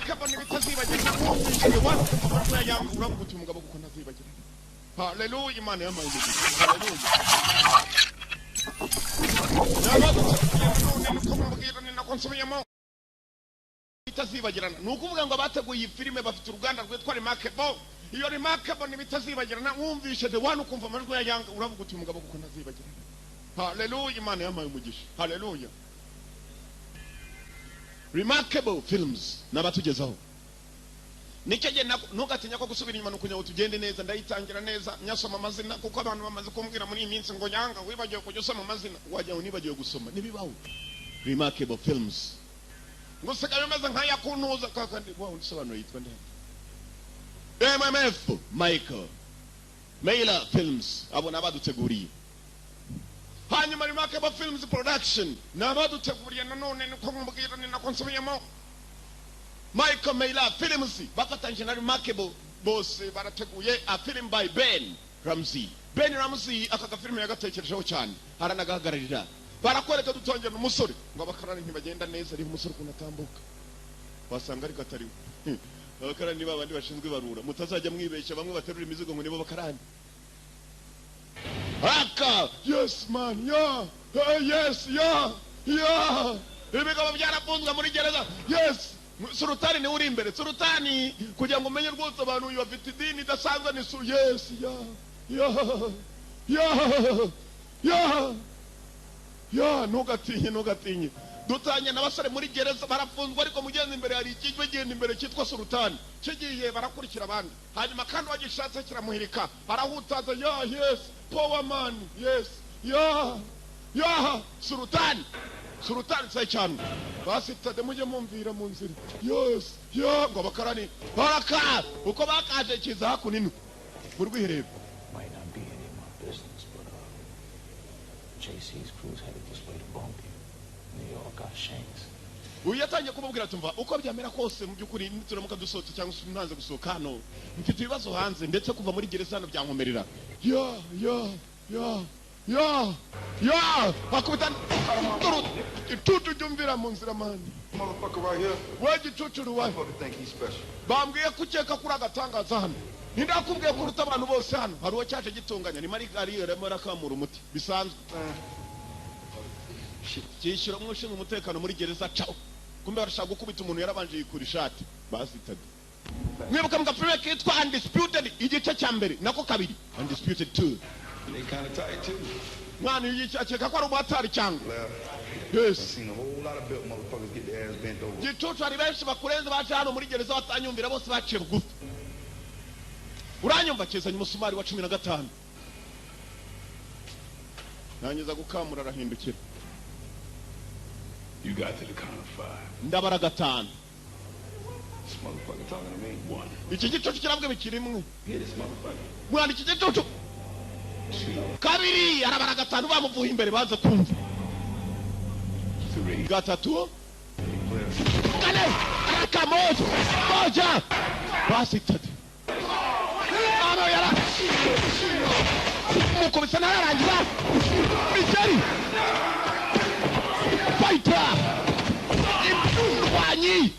remarkable bitazibagirana wumvise wano kumva yanga uravuga umugabo kuko ntazibagirana. Hallelujah, Imana y'amazi. Hallelujah. Bitazibagirana nukuvuga ngo abateguye iyi filime bafite uruganda rwitwa Remarkable. Iyo Remarkable bitazibagirana wumvise the one ukumva amajwi ya yanga uravuga umugabo kuko ntazibagirana. Hallelujah, Imana y'amazi umugisha. Hallelujah. Remarkable films nabatugezaho. Nicyo je ntugatinya ko gusubira inyuma nukunya utugende neza ndayitangira neza nyasoma amazina kuko abantu bamaze kumbwira muri iyi minsi ngo nyanga wibagiye kujya usoma amazina wajya unibagiye gusoma nibibaho. Remarkable films ngo seka bimeze nka yakuntuza kandi wow nsobanuro yitwa nde MMF Michael Mailer Films abo nabaduteguriye. Hanyuma Remarkable Films Production nabaduteguriye nanone nuko mbwira ni nakonsomyemo Michael Mailer Films bafatanyije na Remarkable bose barateguye a film by Ben Ramsey. Ben Ramsey aka filime yagatekerejeho cyane haranagahagararira barakwereka dutongera umusore ngo abakarani ntibagenda neza ari umusore kunatambuka wasanga ari katari abakarani babandi bashinzwe barura mutazajya mwibeshya bamwe baterura imizigo ngo nibo bakarani aka yes man yeah yes yeah ibigabo byarafunzwe muri gereza yes Sultani ni uri imbere Sultani kugira ngo umenye rwose abantu uyu bafite idini idasanzwe ni yes ntugatinye dutanye n'abasore muri gereza barafunzwe ariko mugenzi imbere hari ikijwe genda imbere cyitwa Sultani kigiye barakurikira abandi hanyuma kandi wagishatse kiramuhirika barahutaza yes power man yes Sultani sai cyane basitade mujye mumvira mu nzira yes ngo bakarani baraka uko bakaje kiza hakunino mu rwiherero. Might not be any of my business, but JC's crew's headed this way to bump you. They all got shanks. Uyatangiye kumubwira tumva uko byamera kose mu byukuri nituramuka dusohoka cyangwa ntanze gusohoka hano mfite ibibazo hanze ndetse kuva muri gereza hano byankomerera akubita tutu jumvira mu nzira mani Motherfucker right here. waje tutu wa Think he's special. bambwiye kukeka kuri agatangaza hano ndakubwiye kuruta abantu bose hano hari uwo cyaje gitunganya ni Marigari yaremera kamura umuti bisanzwe cyishyura mwushinga umutekano muri gereza caho kumbe barashaka gukubita umuntu yarabanje yikura ishati basitade mwibuka mugapime kitwa Undisputed igice cya mbere nako kabiri Undisputed 2 They kind of tight too. mwana yicyakeka ko ari ubatari cyangwa I've yes seen a whole lot of built motherfuckers get their ass bent over. gicucu ari benshi bakurenze baje hano muri gereza batanyumvira bose baciye bugufi uranyumva kezanye umusumari wa 15 nanyiza gukamura arahindukira You got to the count of 5. ndabara gatanu This motherfucker talking to me. 1. iki gicucu kirabwe bikirimwe Get this motherfucker. mwana iki gicucu kabiri arabara gatanu bamuvuye imbere baza kumva 3. gatatu kane moja basitade ano yara mukubisa nararangiza Micheli fighter indwanyi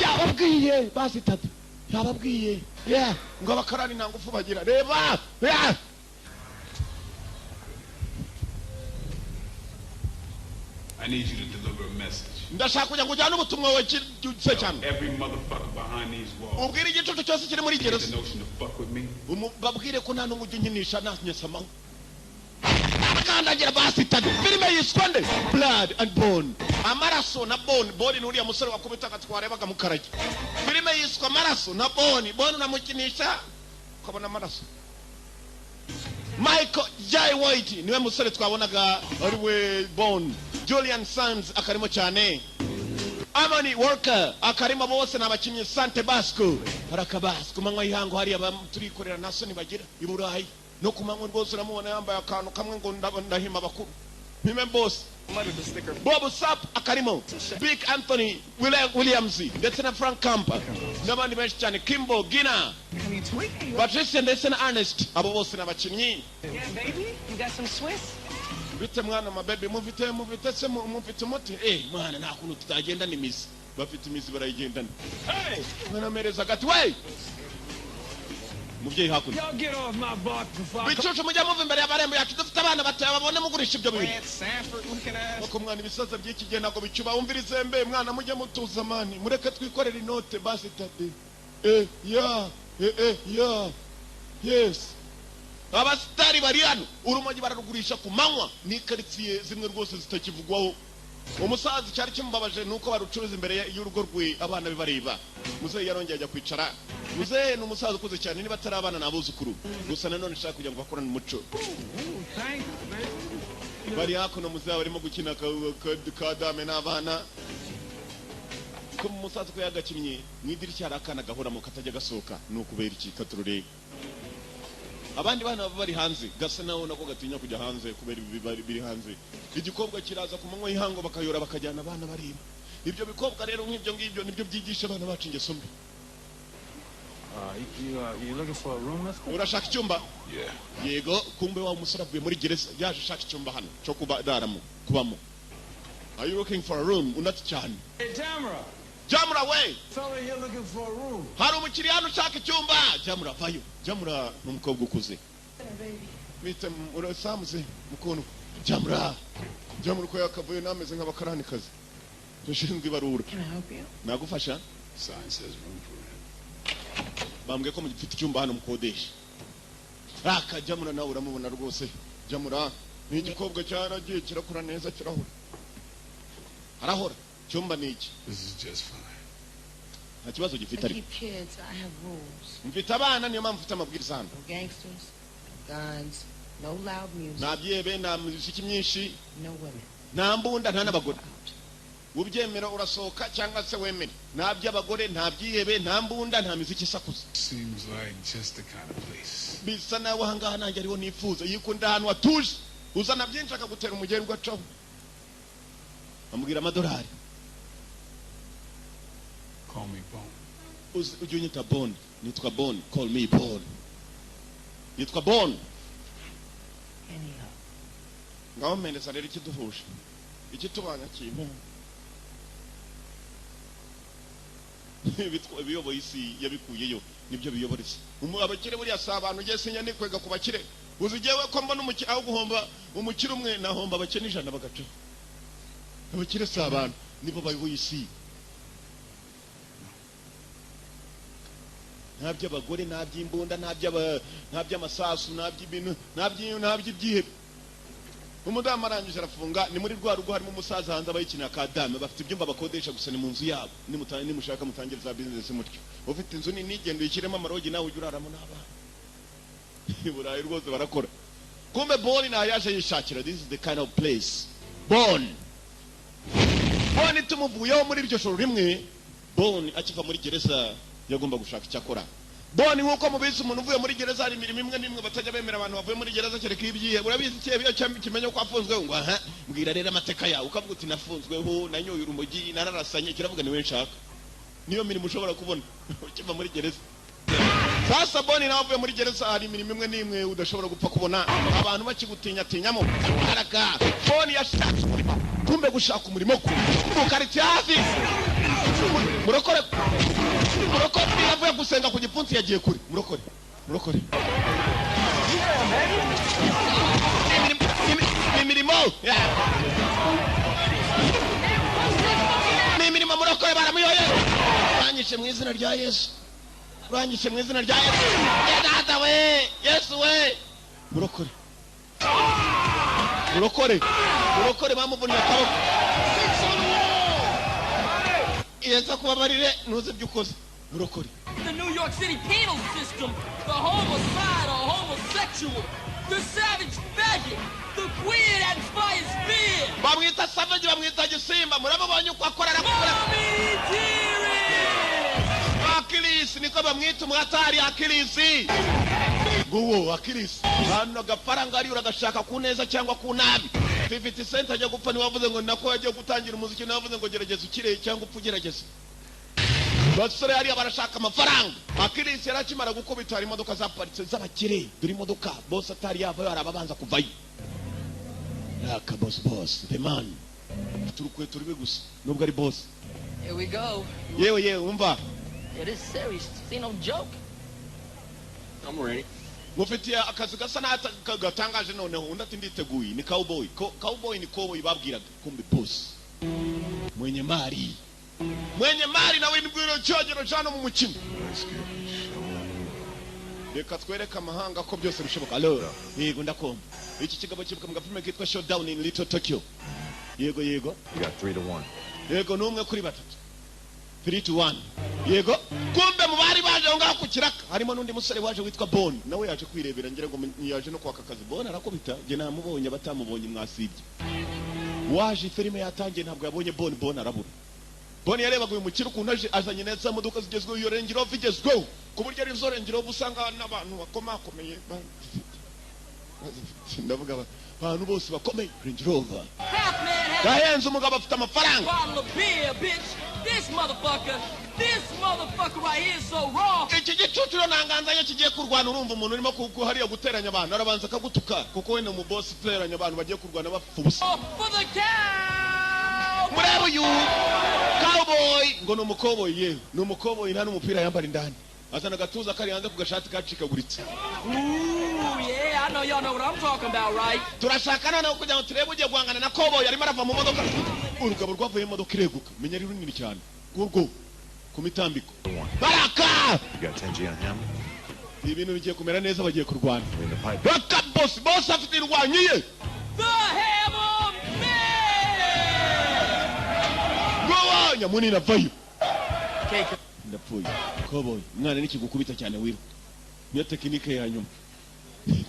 yababwiye basitade yababwiye ngo abakarani nta ngufu bagira reba I need you to deliver a message. ndashaka kujya kujyana ubutumwa we cyose cyane Every motherfucker behind these walls. ubwire igicucu cyose kiri muri The gereza notion to fuck with me. babwire ko nta n'umujyi nkinisha nanyesamaho akandagira basitade filime yiswa nde Blood and Bone amaraso na bone ni uriya musore wakubita twarebaga mu karage filime yiswa amaraso na bone unamukinisha ukabona amaraso Michael Jai White niwe musore twabonaga ari we Bone Julian Sands akarimo cyane Amani Walker akarimo bose nabakinyi Sante Basco Barakabasco manywa yihango hari turikorera nasoni bagira iburayi no kumanywa rwose uramubona yambaye akantu kamwe ngo ndahima abakuru Mime boss Bob Sapp akarimo Big Anthony Williams ndetse na Frank Campa n'abandi benshi cyane Kimbo Gina Patricia ndetse na Ernest abo bose nabakinyi Yeah, baby, you got some Swiss? bite mwana mabebi mufite se mufite umuti mwana nta kuntu tutagenda n'imizi bafite imizi barayigendana mwana mereza gati we muvyeyi hakuno Y'all get off my block before I bicucu mujya muva imbere y'abarembo yacu dufite abana batoya babone mugurisha ibyo bintu Grant Sanford looking ass. Bako mwana ibisaza by'iki gihe ntabwo bicuba wumvirize mbe mwana mujye mutuza mani mureke twikorera inote basi tade yes abasitari bari hano urumogi bararugurisha ku manywa ni karitsiye zimwe rwose zitakivugwaho umusaza cyari kimubabaje nuko barucuruza imbere y'urugo rwe abana be bareba muzehe yarongeye ajya kwicara muzehe ni umusaza ukuze cyane niba atari abana n'abuzukuru gusa nanone nshaka kugira ngo bakorane umuco Thank you, man. bari hakuno muzehe barimo gukina ka dame n'abana ko umusaza ko yagakinnye mu idirishya hari akana gahoramo katajya gasohoka ni ukubera iki katurureye abandi bana baba bari hanze gasa naho nako gatinya kujya hanze kubera biri hanze igikobwa kiraza ku manywa y'ihango bakayora bakajyana abana bareba ibyo bikobwa rero nk'ibyo ngibyo nibyo byigisha abana bacu ingeso mbi You looking for a room, mister? urashaka icyumba Yeah. yego kumbe wa musore avuye muri gereza yaje ashaka icyumba hano cyo kubamo are you looking for a room unati cyane Hey, Tamara. jamura we Fella here looking for a room. hari umukiriya hano ushaka icyumba jamura vayo jamura ni umukobwa ukuze bite urasamuze mukuntu jamura uko yakavuye nameze nk'abakaranikazi dushinzwe ibarura nagufasha Sign says room for rent. bambwiye ko mugifite icyumba hano mukodesha aka jamura nawe uramubona rwose jamura ni igikobwa cyaragiye kirakura neza kirahora arahora icyumba ni iki This is just fine. nta kibazo gifite I ariko keep kids. I have rules. mfite abana niyo mpamvu mfite amabwiriza hano No gangsters, no guns, no loud music, nta byebe nta muziki myinshi no women. nta mbunda nta n'abagore Out. ubyemera urasohoka cyangwa se wemere nta by'abagore nta byihebe nta mbunda nta miziki isakuza Seems like just the kind of place. bisa nawe ahangaha nanjye ariho nifuza yikunda ahantu hatuje uzana byinshi akagutera umugeri ugacaho amubwira amadolari Call me Bone. ujye unyita Bone nitwa Bone call me Bone yitwa Bone Anyhow. ngaho mpereza rero ikiduhuje ikitubanya kintu ibiyoboye isi yabikuyeyo nibyo biyobora isi abakire buriya si abantu ugiye sinya nikwega ku bakire uzi ugewe ko mbona umukire aho guhomba umukire umwe nahomba abakene 100 bagaca abakire si abantu nibo bayoboye isi nta by'abagore nta by'imbunda nta by'amasasu nta by'ibintu nta by'ibyihebe umudamu arangije arafunga ni muri rwa rugo harimo umusaza hanze abayikinira ka dame bafite ibyumba bakodesha gusa ni mu nzu yabo nimushaka mutangire za business mutyo ufite inzu nini igenda uyishyiremo amarogi nawe ujya uraramo n'abana burayi rwose barakora kumbe Bone nayo yaje yishakira this is the kind of place Bone tumuvuyeho muri iryo joro rimwe Bone akiva muri gereza yagomba gushaka icyo akora Bone nk'uko mubizi umuntu uvuye muri gereza hari imirimo imwe n'imwe batajya bemera abantu bavuye muri gereza kereka ibyihe urabizi cyebiyo kimenya ko afunzweho ngo aha mbwira rero amateka yawe ukavuga uti nafunzweho nanyoye urumogi nararasanye kiravuga niwe nshaka niyo mirimo ushobora kubona ukiva muri gereza sasa Bone nawe avuye muri gereza hari imirimo imwe n'imwe udashobora gupfa kubona abantu bakigutinyatinyamo haraka Bone yashatse kumbe gushaka umurimo ku karitsiye hafi murokore yavuye gusenga ku gipfunsi yagiye kure murokore imirimo murokore baramuyoye uranyishe mu izina rya Yesu data we Yesu we murokore bamuvunnye akaboko yeza kubabarire ntuze by'ukoze murokore The New York City penal system, the homicide or homosexual, the savage faggot, the queer that inspires fear. bamwita savage bamwita gisimba murababonye uko akorera Mommy dearest! akilisi niko bamwita umwatari akilisi nguwo akilisi hano agafaranga ari uragashaka ku neza cyangwa ku nabi 50 cent ajya gupfa niwavuze ngo nako yagiye gutangira umuziki niwavuze ngo gerageza ukire cyangwa upfa ugerageza basore yari barashaka amafaranga akilisi yarakimara gukubita hari imodoka zaparitse z'abakire duri imodoka bose atari yava yarababanza kuvayo Raka boss the man turukweto rube gusa nubwo ari boss. Here we go. Yewe umva Yeah, this is serious. See, no joke. I'm ready. mufitiye akazi gasa n'agatangaje noneho undi ati nditeguye ni cowboy ni cowboy babwiraga kumbe boss mwenye mari nawe nibwiro cyogero cyano mu mukino. Reka twereka amahanga ko byose bishoboka. Allo yego ndakomba iki kigabo kibuka mu gafilme kitwa Showdown in Little Tokyo. Yego You got 3-1. yego numwe kuri batatu 3-1 yego kumbe mu bari baje ngaho ku kiraka harimo n'undi musore waje witwa Bon nawe yaje kwirebera ngire ngo yaje no kwaka kazi. Bon arakubita je namubonye batamubonye mwasibye waje filime yatangiye ntabwo yabonye Bon arabura. Bon yarebaga uyu mukiro ukuntu aje azanye neza modoka zigezweho iyo Range Rover igezweho ku buryo ari zo Range Rover usanga n'abantu bakomakomeye ndavuga abantu bose bakomeye Range Rover gahenze umugabo afite amafaranga. Bottle of beer, bitch. This motherfucker right here is so raw. Iki gicucuro nanganzanye kigiye kurwana urumva umuntu urimo hariya guteranya abantu arabanza akagutuka kuko we ni mu boss uteranya abantu bagiye kurwana bafubusa. For the cow. Murebe uyu cowboy ngo ni umukoboyi yewe ni umukoboyi nta n'umupira yambara indani azana agatuza kari hanze ku gashati kacikaguritse. Ooh, yeah, I know y'all know what I'm talking about, right? Turashaka noneho kugira ngo turebe ugiye guhangana na cowboy arimo arava mu modoka urugabo rwavuye mu modoka ireguka menya ari runini cyane urwo ku mitambiko. Baraka You got 10G on him. ibintu bigiye kumera neza bagiye kurwana. In the pipe. Baka boss afite irwanyiye The Hammer Man! gowa nyamunini avayo Okay, ndapfuye. Cowboy mwana nikigukubita cyane wiruka niyo tekinike ya nyuma.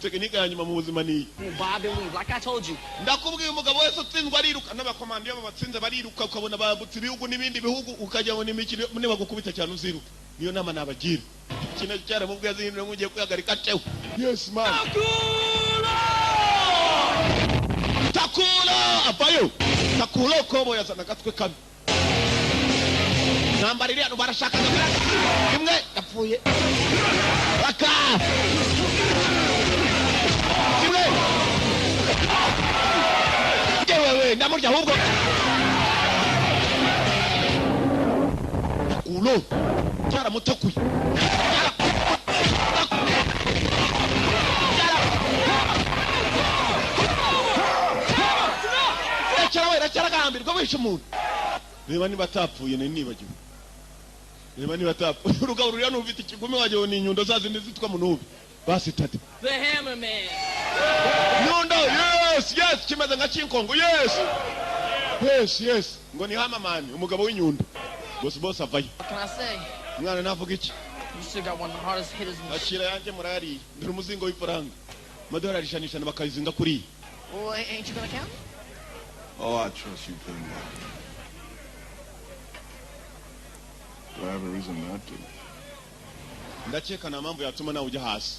Tekinike ya nyuma mu buzima ni Bob and weave, like I told you. ndakubwiye umugabo wese utsinzwe ariruka n'abakomando iyo babatsinze bariruka ukabona babutse ibihugu n'ibindi bihugu ukajya ngo n'imikino nibagukubita cyane uziruka. Niyo nama nabagira kino cyara mu bwazi hino ngugiye kwihagarika cewe. Yes man Takula avayo Takula Cowboy yazana gatwe kabi nambari iriya barashaka imwe yapfuye Baka imwe yewe ndamurya ahubwo Takulo cyaramutakuye cyaragambirwa wishe umuntu. Reba niba atapfuye nibagiwe. Reba niba atapfuye urugabo ruriya n'ufite ikigumi wagiye ni inyundo zazindi zitwa munubi basi tati. The Hammer Man. Nyundo yes kimeze nka kinkongo yes ngo ni Hammer Man umugabo w'inyundo. Boss avayo. What can I say? Mwana navuga iki? You still got one of the hardest hitters in the Akira yanjye murari ndi umuzingo w'ifaranga. Madolari shanisha bakayizinga kuri. Well, ain't you gonna count? Oh, I trust you putting that. Do I have a reason not to? Ndakeka na mpamvu yatuma nawe ujya hasi.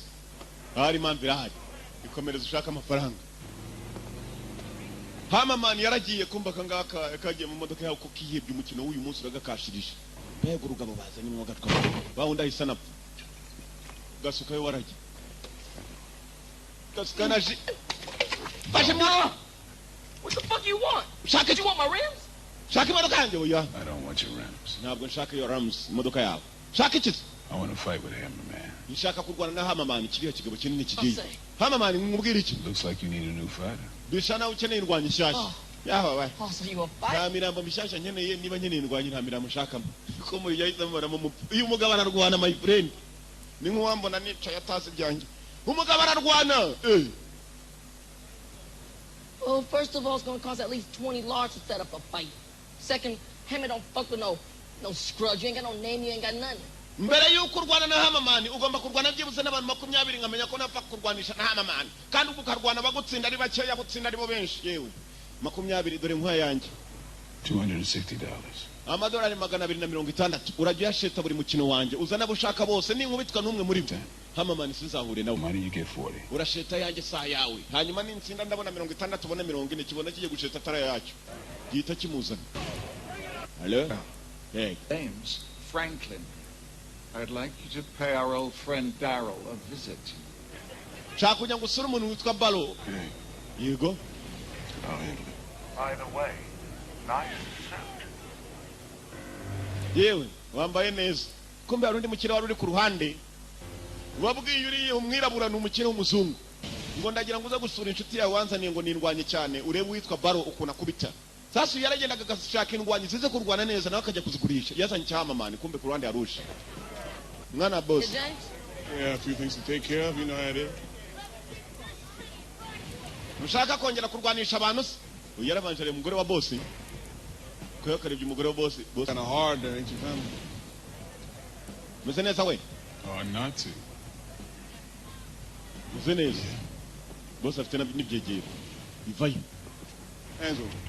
Hari impamvu irahari. Ikomereza ushaka amafaranga. Hammer Man yaragiye kumba kangaka akagiye mu modoka yawe kuko yibye umukino w'uyu munsi uragakashirije. Mbega urugabo bazanye mu gatwa. Bawunda hisana. Gasuka yo waragiye. Gasuka naji. Bashe mwa. What the fuck you want? Shaka You want my rims? Shaka imodoka yanjye oya. I don't want your rims. Ntabwo nshaka iyo Rams imodoka yawe. Shaka iki? I want to fight with Hammer Man. Nshaka kurwana na Hammer Man kiriya kigabo kinini kigiye. I'll say. Hammer Man ngumubwira iki? Looks like you need a new fighter. Bishana ukeneye indwanyi nshyashya. Yaho we. Oh, so you gonna fight? Nta mirambo mishyashya nkeneye niba nkeneye indwanyi nta mirambo nshakamo. Ko muri yahise mubara mu uyu mugabo ararwana my friend. Ni nkuwambona nicaye atazi byanjye. Umugabo ararwana. Well, first of all, it's gonna cost at least 20 large to set up a fight. Second, Hammer don't fuck with no scrubs. You ain't got no name, you ain't got nothing. Mbere yuko urwana na Hammer Man ugomba kurwana byibuze n'abantu 20 nkamenya ko napfa kurwanisha na Hammer Man. Kandi ukarwana bagutsinda ari bakeya gutsinda ari bo benshi yewe. 20 dore nkwa yanjye. $260. Amadolari 260 urajya yasheta buri mukino wanjye uzana bushaka bose ninkubitwa n'umwe muri byo. Hammer Man sinzahure nawe. Money you get 40. Urasheta yanjye saa yawe hanyuma n'insinda ndabona 60 tubone 40 kibona kigiye gusheta tara yacu gihita kimuzana. Hello? Hey. James Franklin, I'd like you to pay our old friend Darryl a visit. Shaka kujya gusura umuntu witwa Balo. Hey, Yego. I'll handle it. By the way, nice suit. yewe wambaye neza kumbe hari undi mukire wari uri ku ruhande wabwiye uriye umwirabura n'umukire w'umuzungu ngo ndagira ngo uza gusura inshuti yawe wanzaniye ngo nindwanye cyane urebe witwa Baro ukuntu akubita sasa yaragendaga agashaka indwanyi zize kurwana neza nawe akajya kuzigurisha yazanye cyamamane kumbe ku ruhande yarusha mwana boss. Hey, James? Yeah, a few things to take care of. You know how it is. Mushaka kongera kurwanisha abantu se uyu yarabanje umugore wa boss ko yakarebye umugore wa boss Kind of hard there, ain't you, family? meze neza we Hard not to. meze neza boss afite n'ibyegera bivayo Hands over.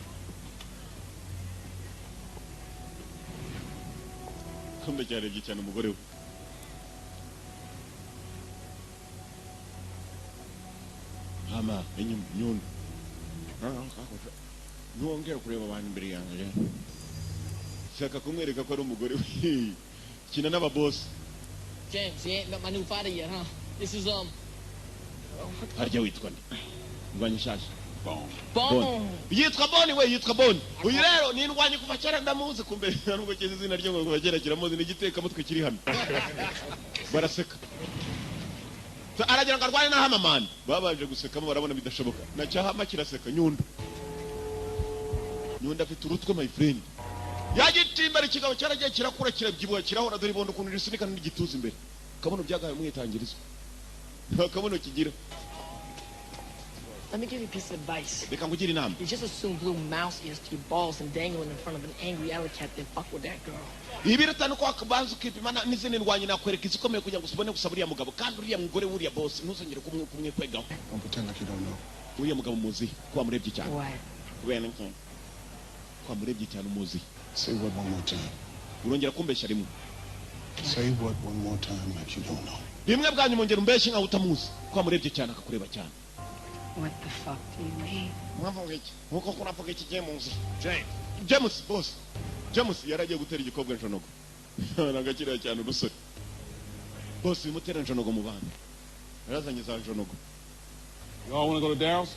kumbe cyarebye cyane umugore we ama nyundo ntiwongera kureba abantu imbere yanjye shaka kumwereka ko ari umugore we kina n'ababosi James, you ain't met my new fighter yet, huh? This is, harya witwa nde ndwanya nshyashya Bone. Bone. yitwa Boni we yitwa Boni uyu rero ni indwanyi kuva kera ndamuzi kumbe nubwo kizi izina ryo ngo kuva kera kiramuzi n'igiteka mutwe kiri hano baraseka aragira ngo arwane na Hamamani babanje gusekamo barabona bidashoboka na cyahama kiraseka nyundo afite urutwe my friend yagitimbara ikigabo cyaragiye kirakura kirabyibuha kirahora dore ibondo ukuntu risunika n'igituza imbere kabono byagaye umwitangirizo nta kabono kigira. Let me give you a piece of advice. Reka ngugira inama You just assume blue mouse ears to your balls and dangling in front of an angry alley cat, then fuck with that girl. ibiratanu ko akabanza ukipimana n'izindi ndwanyi nakwereka izikomeye kugira ngo usubone gusa buriya mugabo kandi uriya mugore wuriya boss ntuzongere kumwikwegaho Don't pretend like you don't know. uriya mugabo muzi ko wamurebye cyane What? kubera iki ko wamurebye cyane umuzi Say what one more time. urongera kumbeshya rimwe Say what one more time like you don't know. rimwe bwanyu mongera umbeshye nkaho utamuzi ko wamurebye cyane akakureba cyane. What the fuck do you mean? mwavuga iki nkuko kuravuga iki James boss James yaragiye gutera igikobwa njonogo nagakira cyane urusore boss bimutera njonogo mu bana yarazanye za njonogo. Y'all want to go to Daryl's?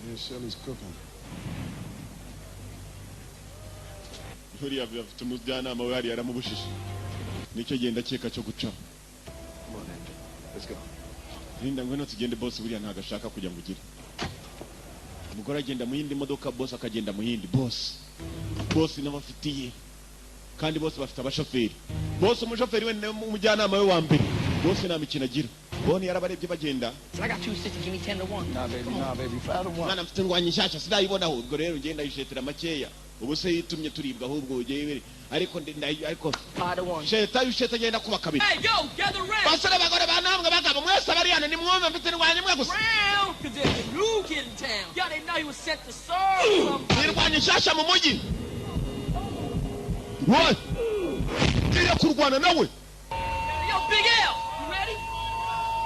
Yeah, Shelly's cooking. uriya afite umujyanama we hariya yaramubujije nicyo genda cyeka cyo guca. Come on, Angel. Let's go. Linda ngwino tugende boss buriya ntago ashaka kujya ngo ugire. Umugore agenda mu yindi modoka boss akagenda mu yindi boss n'abafitiye kandi boss bafite abashoferi boss umushoferi we umujyanama we wa mbere boss nta mikino agira Boni yarabarebye bagenda. So I got 2 6 give me 10 to 1. Nah, baby, 5 to 1. Mwana mfite ndwanya nshyashya sidayibonaho ubwo rero ngenda yishetera makeya ubu se yitumye turibwa ahubwo ugiye ariko 5 to 1. sheta agenda kuba kabiri. Hey, yo, gather round. Basore bagore banambwe bagabo mwese bari hano ni mwumve mfite ndwanya imwe gusa. Round, cause there's a new kid in town. Yeah, they know he was sent to serve somebody. Nirwanya nshyashya mu mujyi. What? Ngiye kurwana nawe. Yo, Big L, you ready?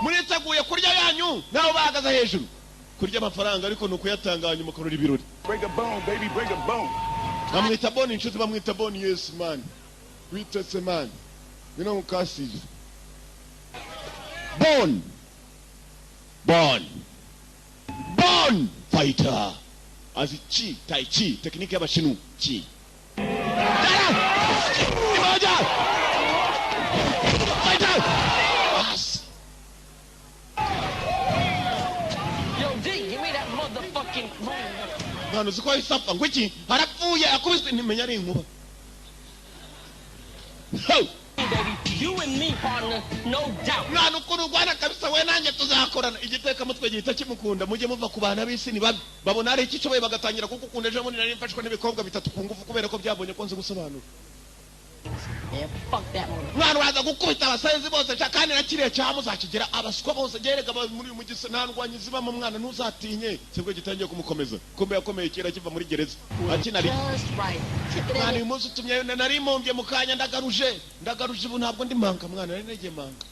Muriteguye kurya yanyu naho bahagaze hejuru. Kurya amafaranga ariko nuko yatanganya mukorora ibirori. Break a bone, baby, break a bone. Bamwita Boni inshuti bamwita Boni yes man. Witetse man. Bino mukasije. Bon fighter. Azi chi, tai chi, tekniki y'abashinu chi. Imaja! Fighter! Yes. Yo, D, give me that motherfucking Mwana uziko isapfa ngwiki harapfuye akubiswe nimenya ari inkuba. Ho! baby. You and me, partner, no doubt. Mwana ukuru rwana kabisa we nanjye tuzakorana igiteka mutwe gihita kimukunda mujye muva ku bana b'isi ni babi babona ari ikicobaye bagatangira kugukunda ejo muri nari mfashwe n'ibikobwa bitatu ku ngufu kubera ko byabonye ko nzi gusobanura. Yeah, fuck that one. Mwana waza gukubita abasayizi bose kandi na kiriya cyaha muzakigera abaswa bose gerega muri uyu mugisa nta ndwanyi ziba mu mwana ntuzatinye sibwo gitangiye kumukomeza kumbe yakomeye kera kiva muri gereza akinari. Just right. Tip it Mwana in. uyu munsi utumye nari mumbye mu kanya ndagaruje ubu ntabwo ndi manga mwana nari nagiye manga.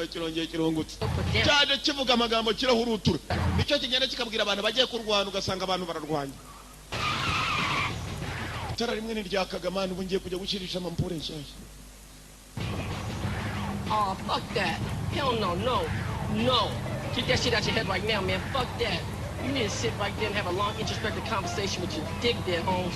Kirongeye kirungutse cyaje kivuga amagambo kirahurutura nicyo kigenda kikabwira abantu bagiye kurwana ugasanga abantu bararwanya. Tara rimwe ni rya Kagamana ubu ngiye kujya gukirisha amampure nshyashya. Oh, fuck that. Hell no, no, no. Get that shit out your head right now, man. Fuck that. You need to sit right there and have a long, introspective conversation with your dick there, Holmes.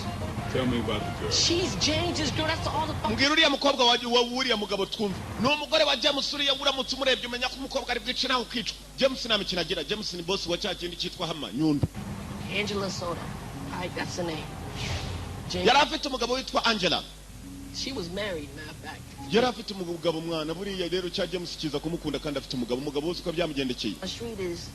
Tell me about the girl. She's James's girl. That's all the fuck. mbwira uriya mukobwa wuriya mugabo twumva ni umugore wa James uriya uramutse umurebye umenya ko umukobwa ari bwice nawe ukicwa. James nta mikino agira. James ni boss wa cya kindi cyitwa Hama Nyundo. Angela Soda. Alright, that's the name. James. Yari afite umugabo witwa Angela. She was married, matter of fact. Yari afite umugabo mwana buriya rero cya James kiza kumukunda kandi afite umugabo uzi ko byamugendekeye. The street is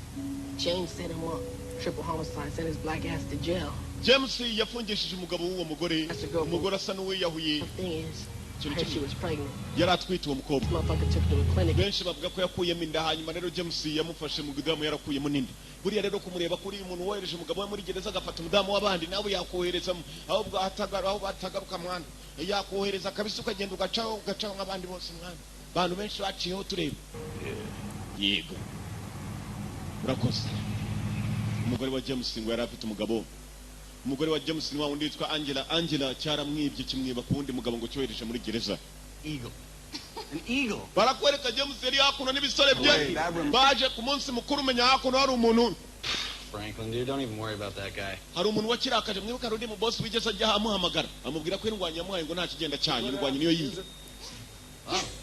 James set him up. Triple homicide, sent his black ass to jail. James yafungishije umugabo w'uwo mugore. Umugore asa n'uwiyahuye. The thing is, I heard she was pregnant. Yari atwite uwo mukobwa. Motherfucker took her to a clinic. Benshi bavuga ko yakuyemo inda hanyuma rero James yamufashe mu gudamu yarakuyemo n'indi. Buriya rero kumureba kuri umuntu wohereje umugabo we muri gereza agafata umudamu w'abandi nawe yakohereza ahubwo aho batagaruka mwana. Yakohereza kabisa ukagenda ugacaho nk'abandi bose mwana. Bantu benshi baciyeho tureba. Yego. Murakoze. Umugore wa James ngo yari afite umugabo. Umugore wa James ni wa wundi witwa Angela cyaramwibye kimwiba ku wundi mugabo ngo cyohereje muri gereza. Eagle. An eagle. Barakwereka James yari hakuno n'ibisore bye. Baje ku munsi mukuru umenya hakuno hari umuntu. Franklin, dude, don't even worry about that guy. Hari umuntu wakirakaje mwibuka rundi mu boss wigeze ajya amuhamagara. Amubwira ko indwanyi yamuhaye ngo nta kigenda cyanyu indwanyi niyo yize.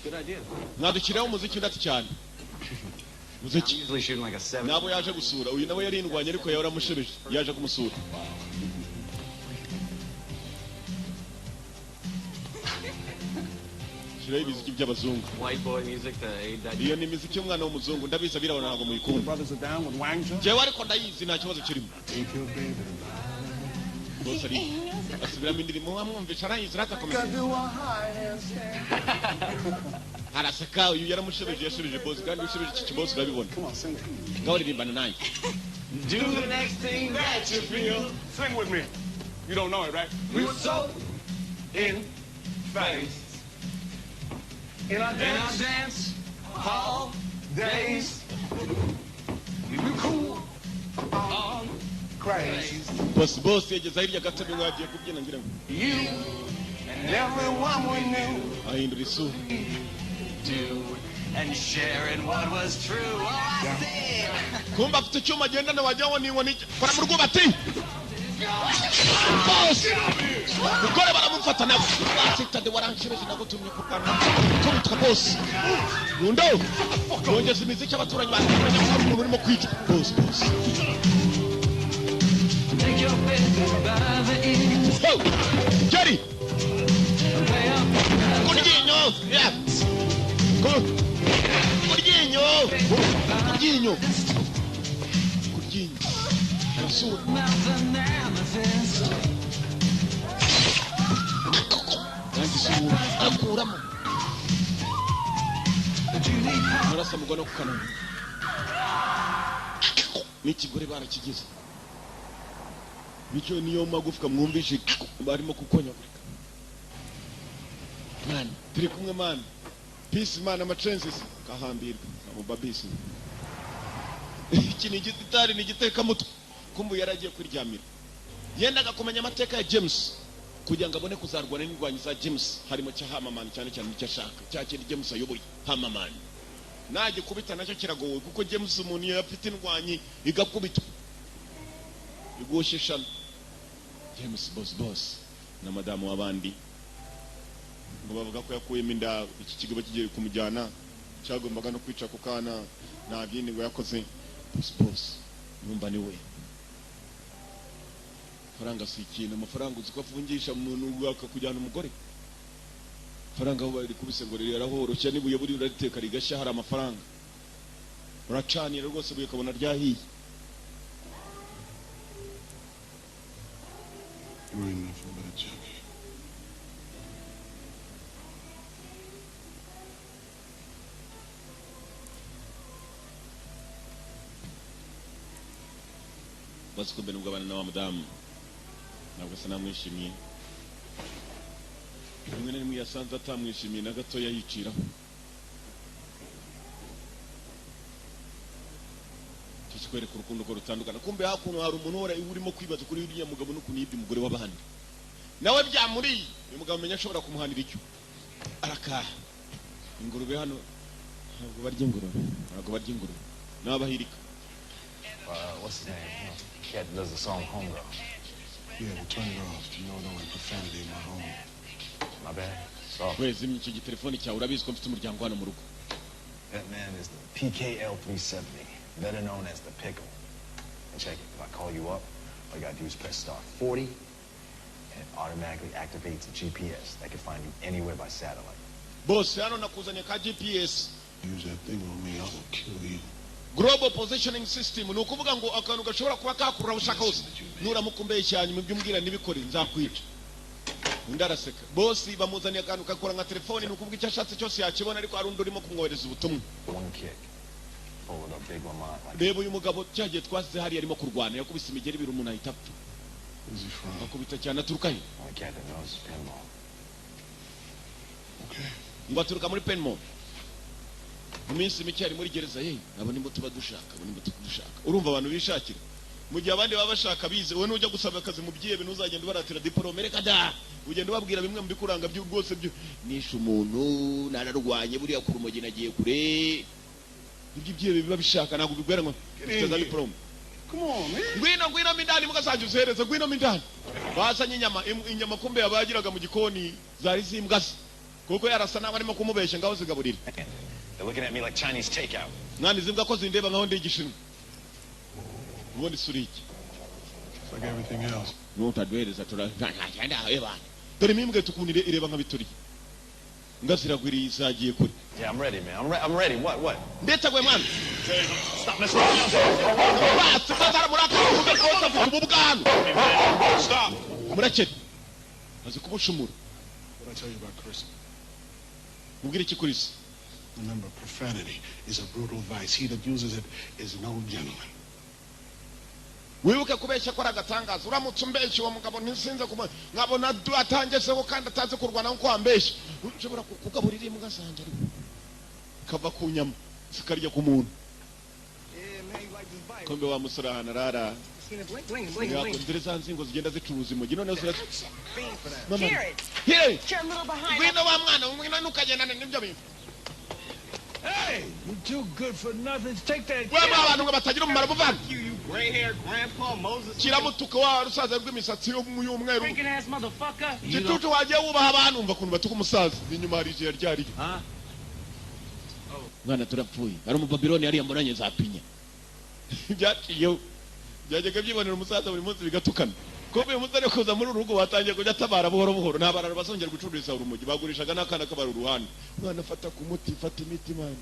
Good idea. Mwadukiraho umuziki ndati cyane. Muziki. I'm usually shooting like a 7. Nabo yaje gusura. Uyu nawe yari indwanyi ariko yaramushibije. Yaje kumusura. Shiraho ibiziki by'abazungu. White boy music to aid that. Iyo ni imiziki y'umwana w'umuzungu ndabizi birabona ntabwo muyikunda. Brothers are down with Wang Chung. Jewe ariko ndayizi nta kibazo kirimo. Ain't your baby. Bose ari asubiramo indirimbo wamwumvisha arayizi ratakomeza. Araseka uyu yaramushebeje yashubije boss kandi ushubije iki kiboss urabibona. Come on, sing it. Ngaho ririmbana nanjye. Do the next thing that you feel. Sing with me. You don't know it, right? We were so in phase. In our dance hall days. We were cool on craze. Boss yageze hirya gatebe ngo yagiye kubyina ngira ngo. You and everyone we knew. Ahindura isura. Do and sharing what was true. Oh, I said. Kumba afite icyuma agendana wajyaho ni nkoni kora mu rwubati. Boss. Ukore baramufata nabo. Basitade waranshireje nagutumye kugana. Kubitwa boss. Yundo. Yongeza imiziki abaturanyi bakuranye ko umuntu urimo kwica. Boss. Take your baby by the ears. Ho. Jerry. Kuryinyo. Yeah. Kuryinyo. Arasura. Akuramo. Murasa mugona ku kanwa. N'ikigore barakigize. Bityo niyo magufwa mwumvishe barimo kukonyagurika. Man, turi kumwe man. Peace man amatrenses kahambirwa abo babisi. Iki ni gitari ni giteka muto. Kumbu yaragiye kwiryamira. Yendaga kumenya amateka ya James kugira ngo abone kuzarwana n'indwanyi za James harimo cya Hamaman cyane cyane icyo ashaka. Cya kindi James ayoboye Hamaman. Naje kubita nacyo kiragowe kuko James umuntu yafite indwanyi igakubita. Igoshisha James boss na madamu wabandi ngo bavuga ko yakuyemo inda iki kigabo kigiye kumujyana cyagombaga no kwica ku kana nta byindi ngo yakoze boss numva ni we faranga si ikintu amafaranga uzi ko afungisha umuntu akakujyana umugore faranga aho bari kubise ngo rero arahoroshya nibuye buri urateka rigashya hari amafaranga uracanira rwose buye kabona ryahiye. You ain't nothing but a junkie. Basi kumbe n'ubwabana na wa mudamu ntabwo asa namwishimiye rimwe na rimwe yasanze atamwishimiye na gatoya yiciraho. Kikwereka urukundo ko rutandukana. Kumbe hakuno hari umuntu urimo kwibaza kuri uriya mugabo n'ukuntu yibye umugore w'abandi nawe byamuriye uyu mugabo menya ashobora kumuhanira icyo arakaha. Ingurube hano ntabwo barya ingurube n'abahirika. What's his name? You know, the cat that does the song Homegirl. Yeah, well, turn it off. You know, no profanity in my home. My bad. Soft. Wezi micyo gitelefoni cyawe urabizi ko mfite umuryango hano mu rugo. That man is the PKL 370, better known as the Pickle. And check it. If I call you up, all you gotta do is press star 40, and it automatically activates a GPS that can find you anywhere by satellite. Boss, hano nakuzanye ka GPS. Use that thing on me, I will kill you. Global Positioning System ni ukuvuga ngo akantu gashobora kuba kakurura ushaka hose nuramukumbeye cyane mu byumbwira nibikore nzakwica. Ndaraseka. Boss bamuzaniye akantu kakora nka telefoni ni ukuvuga icyo ashatse cyose yakibona ariko ari undi urimo kumwohereza ubutumwa. One kick. Pull it up big Lamont like Reba uyu mugabo cyagiye twasize hari arimo kurwana yakubise imigeri ibiri umuntu ahita apfa. Where's he from? Akubita cyane aturuka he. only cat that knows is Pinball. Okay. Ngo aturuka muri Penmore. Mu minsi mike ari muri gereza ye abo nimbo tuba dushaka urumva abantu bishakira mu gihe abandi baba bashaka bize wowe nujya gusaba akazi mu byebe ntuzagenda baratira diplome reka da ugenda babwira bimwe mu bikuranga byo rwose byo nisha umuntu nararwanye buriya ku rumogi nagiye kure ibyo byebe biba bishaka ntabwo bigwera ngo ufite diplome. Come on, man. Ngwino mindani mugasanje usereza ngwino mindani basanye inyama kumbe yabagiraga mu gikoni zari zimbwase kuko yarasa n'abarimo kumubeshya ngaho zigaburira. They're looking at me like Chinese takeout. Nani zimbwa ko zindeba ngaho ndigishinwa ubundi suriki It's like everything else. nutadwereza turagenda ebana dore mimbwe tukunire ireba nka bituri ngaziragwiriye isagiye kuri. Yeah, I'm ready, man. I'm ready. What? Ndetse gwe mwana Stop messing around. basi bazara muraka kuvuga ububwano Stop. murakete azi kubushumura. What I tell you about Chris? mubwire iki kuri se. Remember, profanity is a brutal vice. He that uses it is no gentleman. wibuke kubeshya ko agatangaza uramutse umbeshya uwo mugabo ntisinze nkabona atangeseho kandi atazi kurwana nko ambeshya ushobora kugaburira imbwa zanjye kava ku nyama zikarya ku muntu. Kombe wa musore ahantu arara yakundire za nzingo zigenda zicuruza imogi none zira here ngwino wa mwana ngwino nukagendana n'ibyo bintu. Hey, you're too good for nothing. Take that. Wewe abantu ngo batagira umumaro buvana. You gray-haired grandpa Moses. Kiramutuka wa rusaza rw'imisatsi y'umweru. Freaking ass motherfucker. Gitutu wagiye wubaha abantu umva kuntu batuka umusaza inyuma hari igihe ryari. Mwana turapfuye. Ari umubabiloni yari yamuranye za pinya. Byaciyeho. Byajyaga byibonera umusaza buri munsi bigatukana. Kobe umusore kuza muri urugo watangiye kujya tabara buhoro buhoro ntabarara bazongera gucururiza urumogi bagurishaga n'akana kabara uruhande. Mwana fata ku muti fata imiti mwana.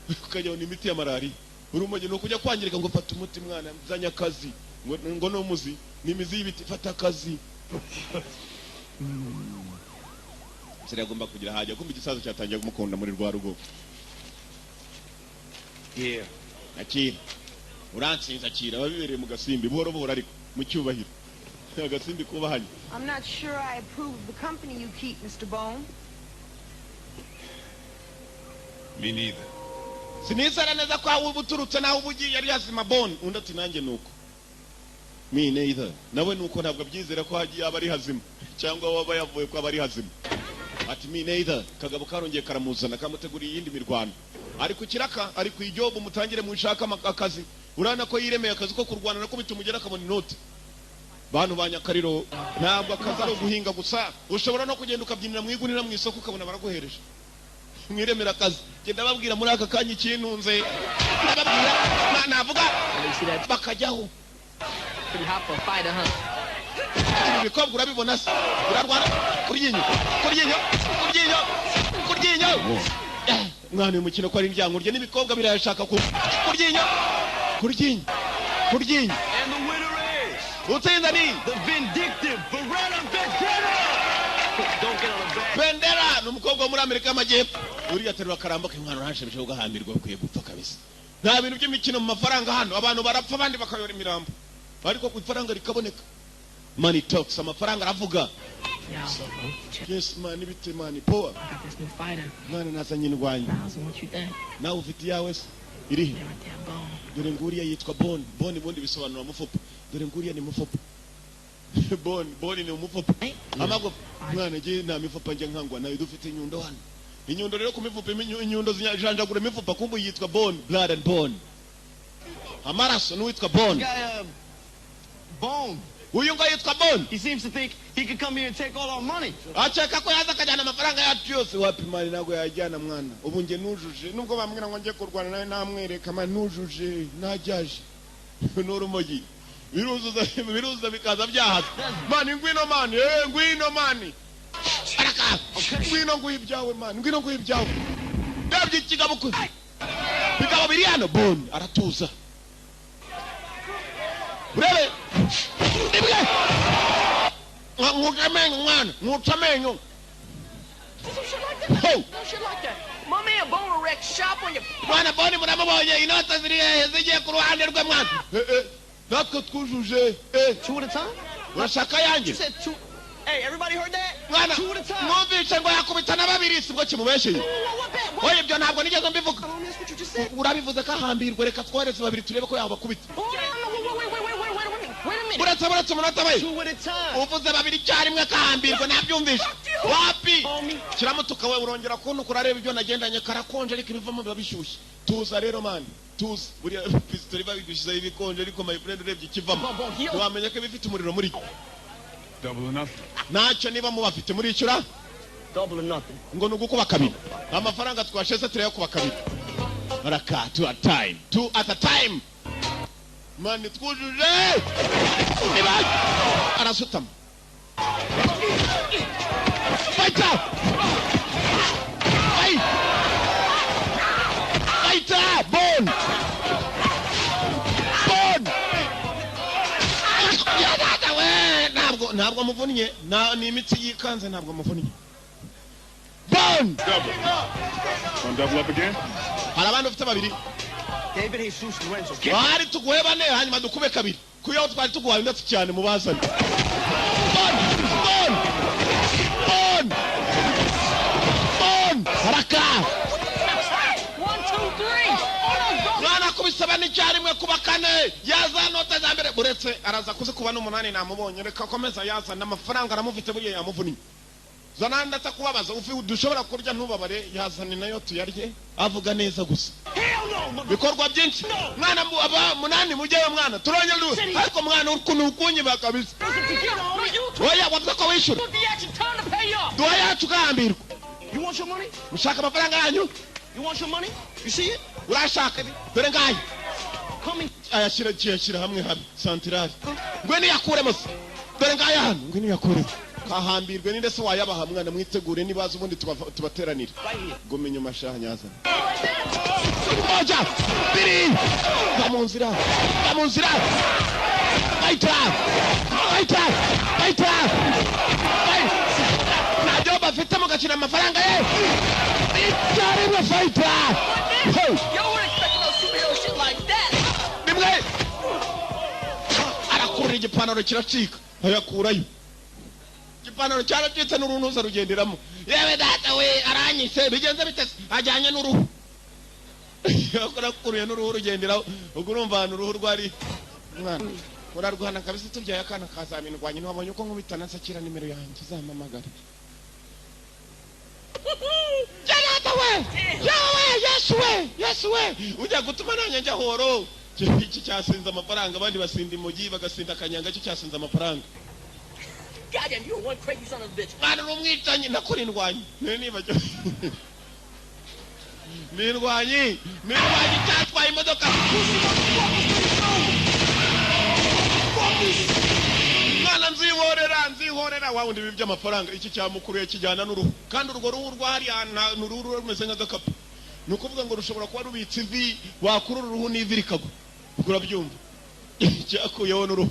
Ukajya ni imiti ya malaria. Urumogi no kujya kwangirika ngo fata umuti mwana mzanya kazi. Ngo no muzi ni imizi y'ibiti fata kazi. Sire agomba kugira haje kumva igisazo cyatangiye kumukunda muri rwa rugo. Yeah. Akira. Uransinza akira babibereye mu gasimbi buhoro buhoro ariko mu cyubahiro. Agasimbi kubahanye. I'm not sure I approve of the company you keep, Mr. Bone. Me neither. Sinizera neza ko aho ubuturutse naho ubugiye yari yazima Bone undi ati nanjye nuko. Me neither. Nawe nuko ntabwo abyizera ko hagiye abari hazima cyangwa waba yavuye ko abari hazima. Ati me neither. Kagabo karongeye karamuzana kamuteguriye iyindi mirwano. Ariko kiraka ari ku ijobo mutangire mu ishaka akazi. Urana ko yiremeye akazi ko kurwana nako bitumugera akabona inoti. Bantu banyakariro ntabwo akazi ari guhinga gusa ushobora no kugenda ukabyinira mu igunira mu isoko ukabona baraguhereje. Mwiremera akazi genda babwira muri aka kanya ikintunze nababwira navuga bakajyaho. Pretty hot for a fighter, huh? Ibikobwa urabibona se urarwana kuryinyo mwana umukino ko ari indyango urye n'ibikobwa birashaka kuryinyo. And the winner is Utsinda ni the vindictive Beretta Vendetta. Don't get on the back. Vendera n'umukobwa muri Amerika y'Amajyepfo. Uriya terura karamba k'inkwano ranshebije ugahambirwa kwiye gupfa kabisa. Nta bintu by'imikino mu mafaranga hano abantu barapfa abandi bakayora imirambo. Ariko ku ifaranga rikaboneka. Money talks amafaranga aravuga. Yes man ibite man power. Got this new fighter. Mwana nazanye indwanyi. What you think? Nawe ufite yawe se irihe? They're right there, Bone. Dore nguriya yitwa Bone. Bone ubundi bisobanura mufupa. Dore nguriya ni mufupa. Bone ni umufupa. Amago mwana je nta mifupa nje nkangwa nawe dufite inyundo hano. Inyundo rero kumifupa inyundo zijanjagura imifupa kumbu yitwa Bone, blood and bone. amaraso n'uwitwa Bond. Bone. Uyu ngo yitwa Bond. He seems to think he could come here and take all our money. Acheka ko yaza kajyana amafaranga yacu yose. Wapi mali nago yajyana mwana. Ubu nge nujuje nubwo bambwira ngo ngiye kurwana nawe namwereka mali nujuje najyaje. N'urumogi. Biruza bikaza byahaza. Mani ngwino mani, ngwino mani. Araka. Ngwino nguhibyawe mani, ngwino nguhibyawe. Ndabye ikigabo ku. Bigabo biri hano Bond aratuza. Urebe. Nibwe. Ngukamenyo mwana, ngutamenyo. No shit like that. My man Bone wrecked shop on your... Mwana Bond muramubonye inota ziri zigiye ku ruhande rwe mwana. Natwe twujuje. 2 at a time? Urashaka yanjye? You said 2. Hey, everybody heard that? Mwana, 2 at a time. mwumvise ngo yakubitana babiri sibwo kimubesheye. Oye ibyo ntabwo nigeze mbivuga. Urabivuze ko ahambirwe reka twohereze babiri turebe ko yabakubita. Wait a minute. Buretse umunota we. 2 at a time. Uvuze babiri cyarimwe kahambirwe nabyumvise. Wapi? Kiramutuka we urongera kuntu kurareba ibyo nagendanye karakonje ariko ibivamo biba bishyushye. Tuza rero mani. Tuza. Buriya pistol babigushize ibikonje ariko my friend urebye ikivamo. Wamenye ko bifite umuriro muri. Double or nothing. Ntacyo niba mubafite muri icura. Double or nothing. Ngo nugukuba kabiri. Amafaranga twasheze tureye kuba kabiri. Baraka 2 at a time. 2 at a time. Mani twujuje. Niba arasutama. Fighter. Hey. Fighter Bond. Bond. Ntabwo muvunnye ni imitsi yikanze ntabwo muvunnye. Bond. Double. Want double up again? Hari abantu ufite babiri. David Jesus Lorenzo. Bari tuguhe bane hanyuma dukube kabiri. Kuyo twari tuguhaye ndetse cyane mu bazanye. Bond. Bond. Bond. Bond. Haraka. 1, 2, 3. Mwana kubisaba n'icyarimwe kuba kane. Yaza nota za mbere buretse araza kuzikuba n'umunani namubonye reka komeza yaza n'amafaranga aramufite buriye yamuvuni. Zana ndata kubabaza ufi dushobora kurya ntubabare yazane nayo tuyarye avuga neza gusa. Bikorwa byinshi. Mwana aba munani mugeyo mwana turonye lu. Ariko mwana ukuntu ukunyi bakabisa. Oya wavuze ko wishura. Duha yacu kahambirwa. You want your money? Mushaka amafaranga yanyu? You want your money? You see it? Urashaka dore ngaye. Coming. Ayashira hamwe habi santirari. Ngwe yakuremo se. Dore ngaye hano ngwe yakuremo. Kahambirwe ninde se wayabaha mwana mwitegure nibaza ubundi tubateranira. Gumenye mashanyaza. Oja! Biri! Kamunzira! Fighter! Najyo bafite mugakina amafaranga ye. Itari fighter! Yo, we're expecting no superhero shit like that. Nimwe! Arakurira igipantaro kiracika. Ayakurayo. Igipantaro cyaracitse n'urunuza rugenderamo. Yewe data we aranyise bigenze bitese ajyanye n'uruhu. Yakora kuruye n'uruhu rugenderaho. Ubwo urumva hano uruhu rwari mwana. Urarwana kabisa tubyaye akana kazaminirwanye ntabonye uko nkubitana nsakira nimero yanjye zampamagara. Janata we! Yawe, yes we! Ujya gutuma nanjye njya horo. Iki cyasinze amafaranga abandi basinda imogi bagasinda akanyanga cyo cyasinze amafaranga. Goddamn, you're one crazy son of a bitch. Mwana rumwitanyi nakurindwanye. Niba cyo. Nirwanye cyatwaye imodoka. Mwana nzihorera wawundi bibye amafaranga iki cyamukuruye kijyana n'uruhu kandi urwo ruhu rwari n'uruhu rumeze nk'agakapu. Nukuvuga ngo rushobora kuba rubitse ivi wakurura uruhu n'ivi rikagwa. Urabyumva? Cyakuyeho n'uruhu.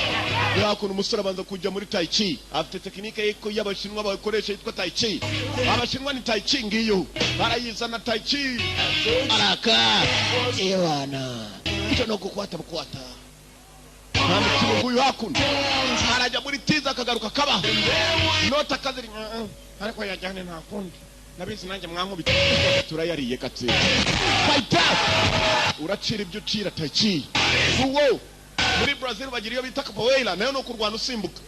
Yakuna umusore abanza kujya muri tai chi. Afite tekinike y'abashinwa bakoresha yitwa tai chi. Abashinwa ni tai chi ngiyo. Barayizana tai chi. Araka. Ewana. Cyo no kukwata. Kandi kibuguyu hakuna. Arajya muri tiza akagaruka kaba. Nota kaziri. Ariko yajyane nta kundi. Nabizi nanjye mwankubita. Turayariye katse. Fighter. Uracira ibyo ucira tai chi. Uwo. Muri Brazil bagira iyo bita capoeira nayo no kurwana usimbuka.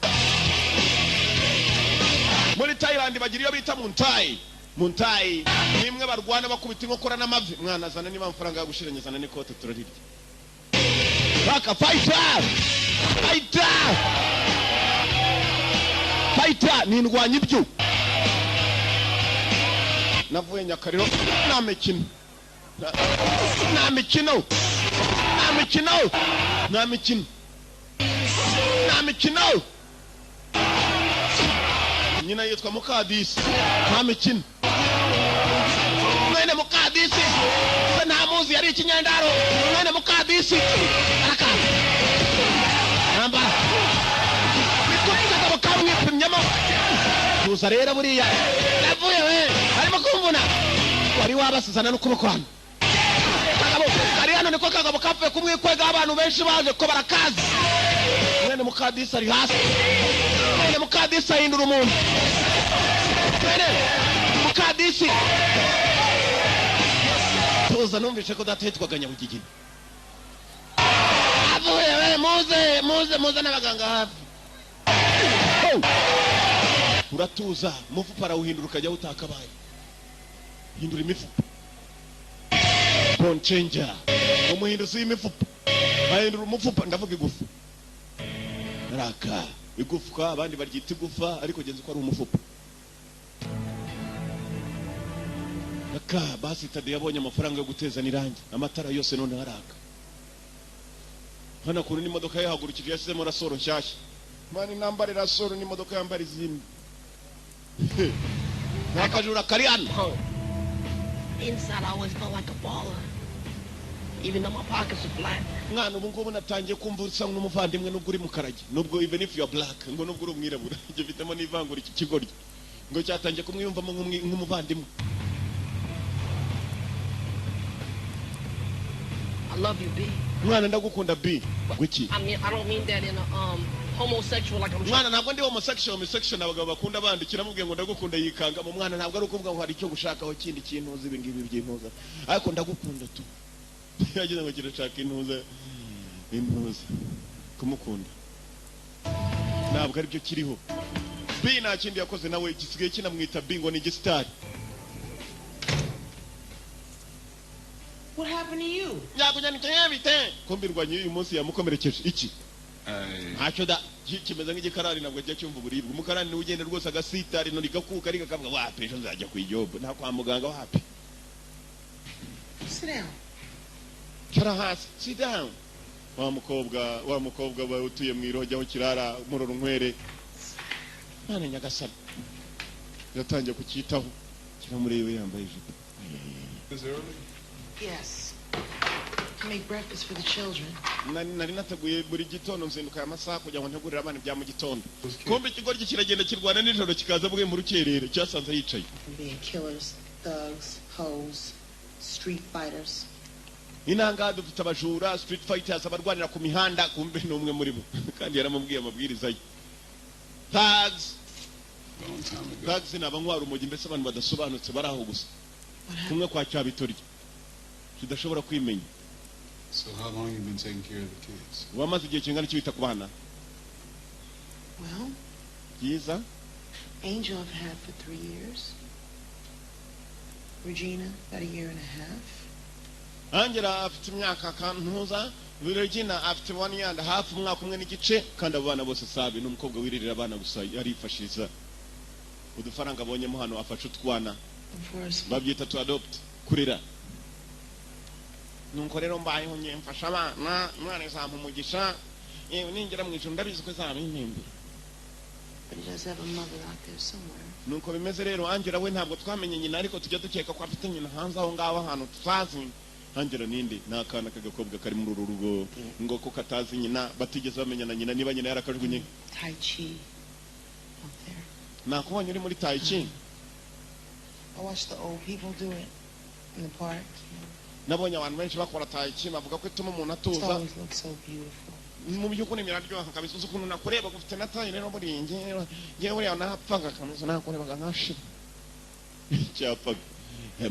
Muri Thailand bagira iyo bita Muntai nimwe barwana bakubita inkokora n'amavi mwana zana niba amafaranga yagushiranye zana n'ikote turarirya. Baka fighter ni ndwanya ibyo navuye Nyakariro nta mikino nyina yitwa Mukadisi nta mikino mwene Mukadisi nta muzi yari ikinyandaro mwene Mukadisi araka namba bikutika bakamwe pimyamo tuza rero buriya navuye we harimo kumvuna wari wabasizana no kubakwana kagabo ari hano niko kagabo kapfe kumwikwega abantu benshi baje ko barakazi mwene Mukadisi ari hasi mwene Mukadisi ahindura umuntu mwene Mukadisi tuza numvishe ko datetwaga Nyabugigina avuye we muze n'abaganga hafi uratuza mufupa arawuhindura ukajya utakabaye hindura imifupa bone changer umuhinduzi y'imifupa ahindura umufupa ndavuga igufa raka igufwa abandi baryita igufa ariko genzi ko ari umufupa raka basi Tade yabonye amafaranga yo guteza nirangi amatara yose none haraka hana kuri n'imodoka yahagurukije yasizemo rasoro nshyashya mani nambare rasoro n'imodoka yambara izindi nakajura kari hano. Inside I always felt like a baller, even though my pockets are black. Mwana ubu ngubu natangiye kumva usa n'umuvandimwe nubwo uri mu karage nubwo even if you are black ngo nubwo uri umwirabura ibyo bitamo n'ivangura iki kigoryi ngo cyatangiye kumwiyumvamo nk'umuvandimwe. I love you, B. Mwana ndagukunda B. Gwiki? I mean, I don't mean that in a homosexual like I'm mwana ntabwo ndi homosexual abagabo bakunda bandikira mubwiye ngo ndagukunda yikanga mu mwana ntabwo ari ukuvuga ngo hari icyo gushakaho kindi kintu uzi ibingibi by'intuza ariko ndagukunda tu yagize ngo kirashaka intuza kumukunda ntabwo ari byo kiriho. B nta kindi yakoze nawe gisigaye kinamwita B ngo ni gisitari. What happened to you? Nyakunyaniye bite kombirwanye uyu munsi yamukomerekeje iki ntacyo da kimeze nk'igikarani nabwo ajya cyumva uburibwe umukarani ni ugenda rwose agasitari no ligakuka ari gakavuga wapi ejo nzajya ku ijobo nta kwa muganga wapi. Sit down. Kara hasi sit down. wa mukobwa ba utuye mu irohya aho kirara muroro nkwere nane Nyagasani yatangiye kucyitaho kiramurebe yambaye ijipo. Yes. To make breakfast for the children. Nari nateguye buri gitondo nzinduka amasaha kugira ngo ntegurire abana bya mu gitondo. Kumbe ikigoryi kiragenda kirwana nijoro kikaza bwe mu rukerere cyasanze yicaye. Being killers, thugs, hoes, street fighters. Inanga dufite abajura, street fighters abarwanira ku mihanda kumbe n'umwe muri bo kandi yaramubwiye amabwiriza ye. Thugs n'abanywa urumogi mbese abantu badasobanutse baraho gusa. Kumwe kwa cyabitorye. Kidashobora kwimenya. So how long you been taking care of the kids? Wamaze igihe kingana cyita ku bana? Well, Yiza? Angel I've had for 3 years. Regina, about a year and a half. Angela afite imyaka kantuza, Regina afite 1 year and a half, umwaka umwe n'igice kandi abana bose sabi n'umukobwa wiririra abana gusa yarifashiriza. Udufaranga abonyemo hano afasha utwana. Babyita to adopt kurera. Nuko rero mbayeho ngiye mfasha abana mwana izampa umugisha yewe ningira mu ijuru ndabizi ko izaba impimbi. But he does have a mother out there somewhere. Nuko bimeze rero Angela we ntabwo twamenye nyina ariko tujya dukeka ko afite nyina hanze aho ngaho ahantu tutazi. Angela ninde nakana kagakobwa kari muri uru rugo ngo ko katazi nyina batigeze bamenya na nyina niba nyina yarakajwunye. Tai Chi out there. Nakubonye uri muri Tai Chi. I watch the old people do it in the park. Nabonye abantu benshi bakora Tai Chi bavuga ko ituma umuntu It atuza. always looks so beautiful. Mu byukuri miraryoha kabisa ukuntu nakureba gufite nataye rero muri ngewe uri napfaga kamisa nakurebaga nkashira. Cyapaga.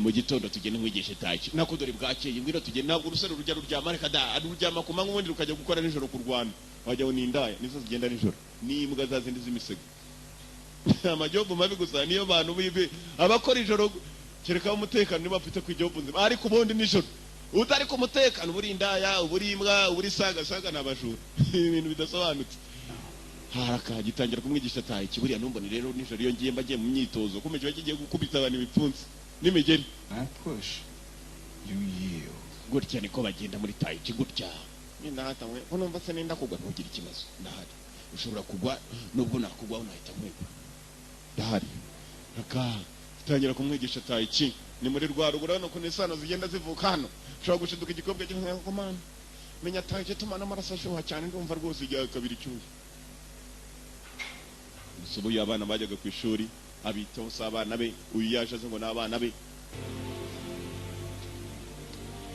Mu gitondo tugende nkwigishe Tai Chi. Nakudori bwakeye ngwira tugende ntabwo urusero rujya ruryama reka da aruryama ku manywa ubundi rukajya gukora nijoro ku Rwanda. Wajyaho n'indaya nizo zigenda nijoro. N'imbwa zazindi z'imisego. Amajobu mabi gusa niyo bantu bibe abakora ijoro kereka umutekano niba afite ku ijobu nzima ariko ubundi nijoro utari ku mutekano buri indaya uburi imbwa uburi saga nabajura ibintu bidasobanutse haraka gitangira kumwigisha tayi kiburiya numbone rero nijoro iyo ngiye mbagiye mu myitozo kumeje bagiye gukubita abantu ibipfunsi n'imigeri I push, you yield. gutya niko bagenda muri tayi kigutya ninatamwe unomva se nenda kugwa ntugira ikibazo ndahari ushobora kugwa nubwo nakugwa unahita mwegwa ndahari raka gitangira kumwigisha tayi ki ni muri rwa rugura no kunisano zigenda zivuka hano ushobora gushiduka igikobwa cy'inko man menya tayi cyatuma n'amaraso ashuha cyane ndumva rwose ijya kabiri cyuye subu y'abana bajyaga ku ishuri abitaho sabana be uyu yaje ngo n'abana be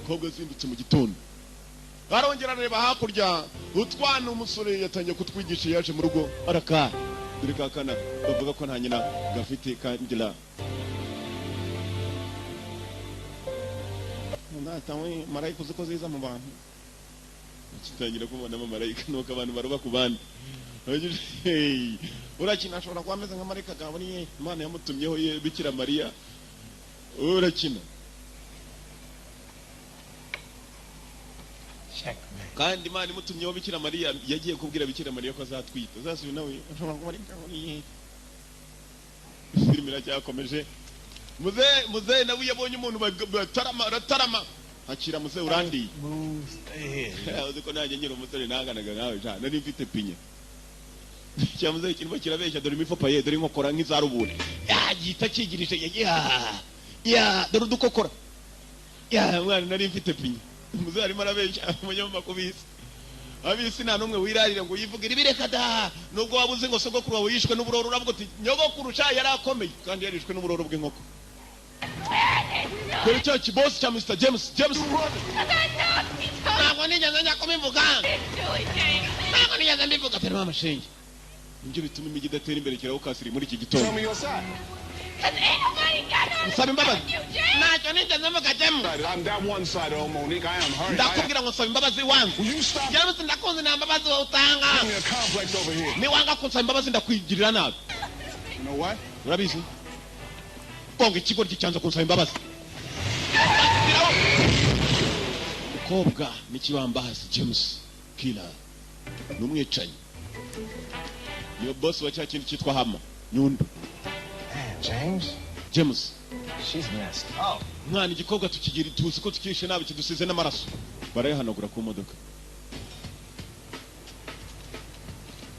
kobwa zindutse mu gitondo barongera reba hakurya utwana umusore yatangiye kutwigisha yaje mu rugo araka dore kakana bavuga ko nta nyina gafite kangira ndatamwe marayika uziko ziza mu bantu kitangira kubona marayika nuko abantu baruba ku bandi urakina ashobora kuba ameze nka marayika gaburiye Imana yamutumyeho ye Bikira Mariya urakina kandi Imana imutumyeho Bikira Mariya yagiye kubwira Bikira Mariya ko azatwita zasubiye nawe ashobora kuba ari gaburiye filime iracyakomeje muze nawe yabonye umuntu batarama akira muze urandiye uzi ko nanjye nyiri umusore nanganaga nawe ja nari mfite pinya cyamuze ikintu kirabeshya dore imifopa ye dore inkokora nk'izarubure yagita kigirije ya dore udukokora mwana nari mfite pinya muze arimo arabeshya umunyamakubisi abisi nta numwe wirarira ngo yivugira ibireka da nubwo wabuze ngo sogokuru wawe yishwe n'uburoro uravuga uti nyogokuru sha yari akomeye kandi yarishwe n'uburoro bw'inkoko kuri cyo kibosi cya Mr. James ntabwo nigeze njya kubivuga ntabwo nigeze mbivuga pe mama shenge nibyo bituma imigi idatera imbere kiraho kasiri muri iki gitondo nsaba imbabazi ntacyo nigeze mvuga James ndakubwira ngo nsaba imbabazi wangu James ndakunze nta mbabazi wowe utanga niwanga kunsaba imbabazi ndakwigirira nabi urabizi konga ikigo cyanza kunsaba imbabazi umukobwa n'ikibambazi James Killer n'umwicanyi niyo boss wa cya kintu cyitwa Hama Nyundo James She's messed up. mwana igikobwa tukigira tuzi ko tukishe nabi kidusize n'amaraso barayihanagura ku modoka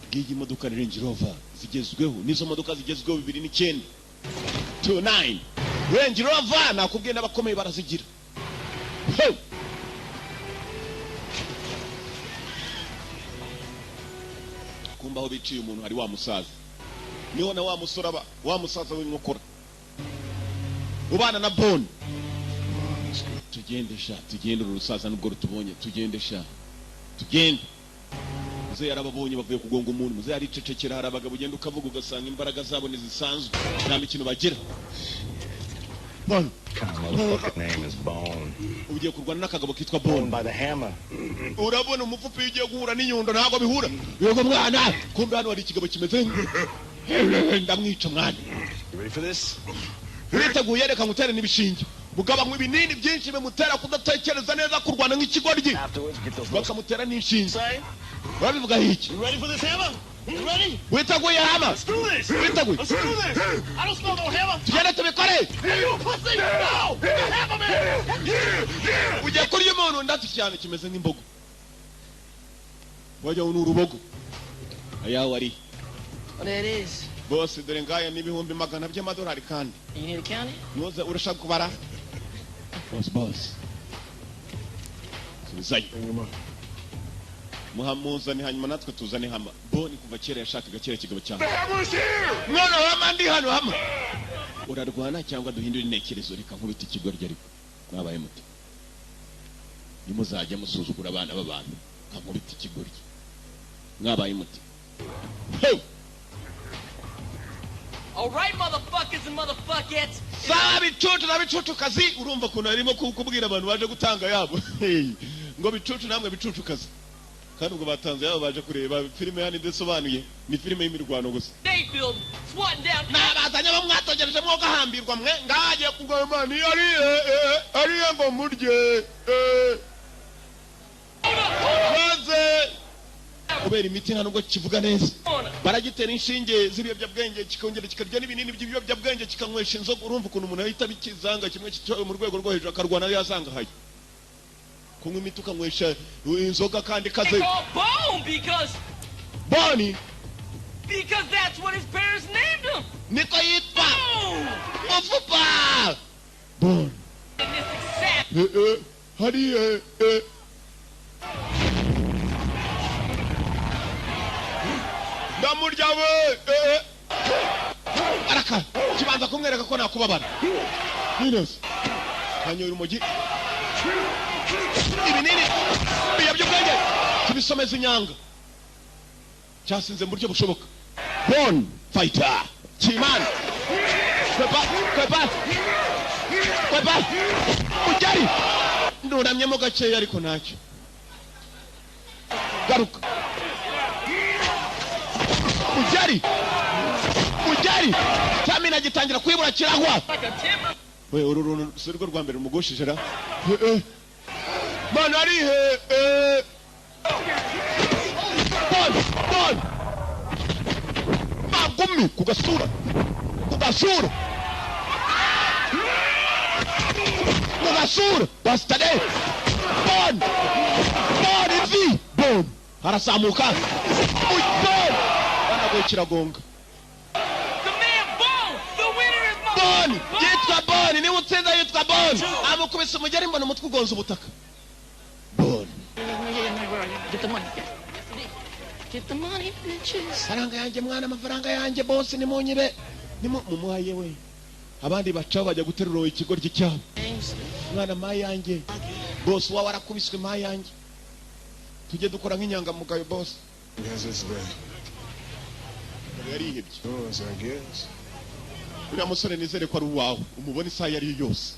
ngiyi modoka ni Range Rover zigezweho nizo modoka zigezweho 2009 29 Range Rover nakubwiye n'abakomeye barazigira kumba aho biciye umuntu hari wa musaza niho na wa musora wa musaza w'inkokora ubana na Bond tugende urusaza nubwo rutubonye tugende muze yarababonye bavuye kugonga umuntu muze yaricecekera hari abagabo ugenda ukavuga ugasanga imbaraga zabo nizisanzwe nta mikino bagira Bone. Motherfucking name is Bone. Ugiye kurwana n'akagabo kitwa Bone by the hammer. Urabona umufupi ugiye guhura n'inyundo ntago bihura. Yego mwana, kumbe hano hari ikigabo kimeze ndamwica mwana. You ready for this? Uriteguye reka ngutere n'ibishinge. Mugaba nk'ibinini byinshi bimutera kudatekereza neza kurwana nk'ikigoryi. Bakamutera n'inshinge. Urabivuga iki? You ready for this hammer? You ready? Witeguye hama. Let's do this. Witeguye. Let's do this. I don't smell no hammer. Tugende tubikore. Hey, you pussy! No! The hammer man! Ugiye kuri uyu muntu ndati cyane kimeze nk'imbogo. Wajya urubogo. Aya wari. Well, there it is. Boss, dore ngaya n'ibihumbi magana by'amadolari kandi. You need to count it? Nuza urashaka kubara? Boss. Subizayo. Muhamuzani hanyuma natwe tuzane hama. Boni kuva kera yashakaga kera kigabo cyane. Mwana hama ndi hano hama. Urarwana cyangwa duhindura intekerezo reka nkubita ikigoryi ariko. Mwabaye muti. Nimuzajya musuzugura abana b'abantu. Kankubita ikigoryi. Mwabaye muti. Hey! All right, motherfuckers and motherfuckettes. Bicucu kazi urumva kuntu arimo kubwira abantu baje gutanga yabo. Ngo bicucu namwe bicucu kazi. kandi ubwo batanze yabo baje kureba filime yani desobanuye ni filime y'imirwano gusa Mayfield swatting down. nabazanye bamwatogereje mwo gahambirwa mwe ngaje kugoma ni ari ngo murye maze kubera imiti nta nubwo kivuga neza baragitera inshinge z'ibiyobyabwenge kikongera kikarya n'ibinini by'ibiyobyabwenge kikanywesha inzoga urumva ukuntu umuntu ahita bikizanga kimwe mu rwego rwo hejuru akarwana yazangahaye kunywa imiti ukanywesha inzoga kandi kaze Bonnie because that's what his parents named him. niko yitwa Mufupa Bonnie hari ndamurya we araka kibanza kumwereka ko nakubabara Ninose kanyoye umugi ibinini biyobyabwenge kibisomeza inyanga cyasinze mu buryo bushoboka Born fighter Chimani kwepa ujari nduramyemo gakeya ariko ntacyo garuka ujari Tamina gitangira kwibura kiragwa we ururu sirwo rwa mbere umugoshije ra man ari Bon magumi kugasura bastade Bon ivi Bon harasamuka Bon banagoye kiragonga Bon yitwa Bon ni utsinda yitwa Bon amukubise umugeri mbona umutwe ugonza ubutaka Bon Get the money, bitches. faranga yanjye mwana amafaranga yanjye boss ni munyibe ni mumuhaye we abandi bacaho bajya guterura ikigo ry'icyabo mwana mayi yanjye boss wawe arakubiswe mayi yanjye tujye dukora nk'inyanga mugayo boss yarihebye uriya musore nizere ko ari uwawe umubona isaha yari yose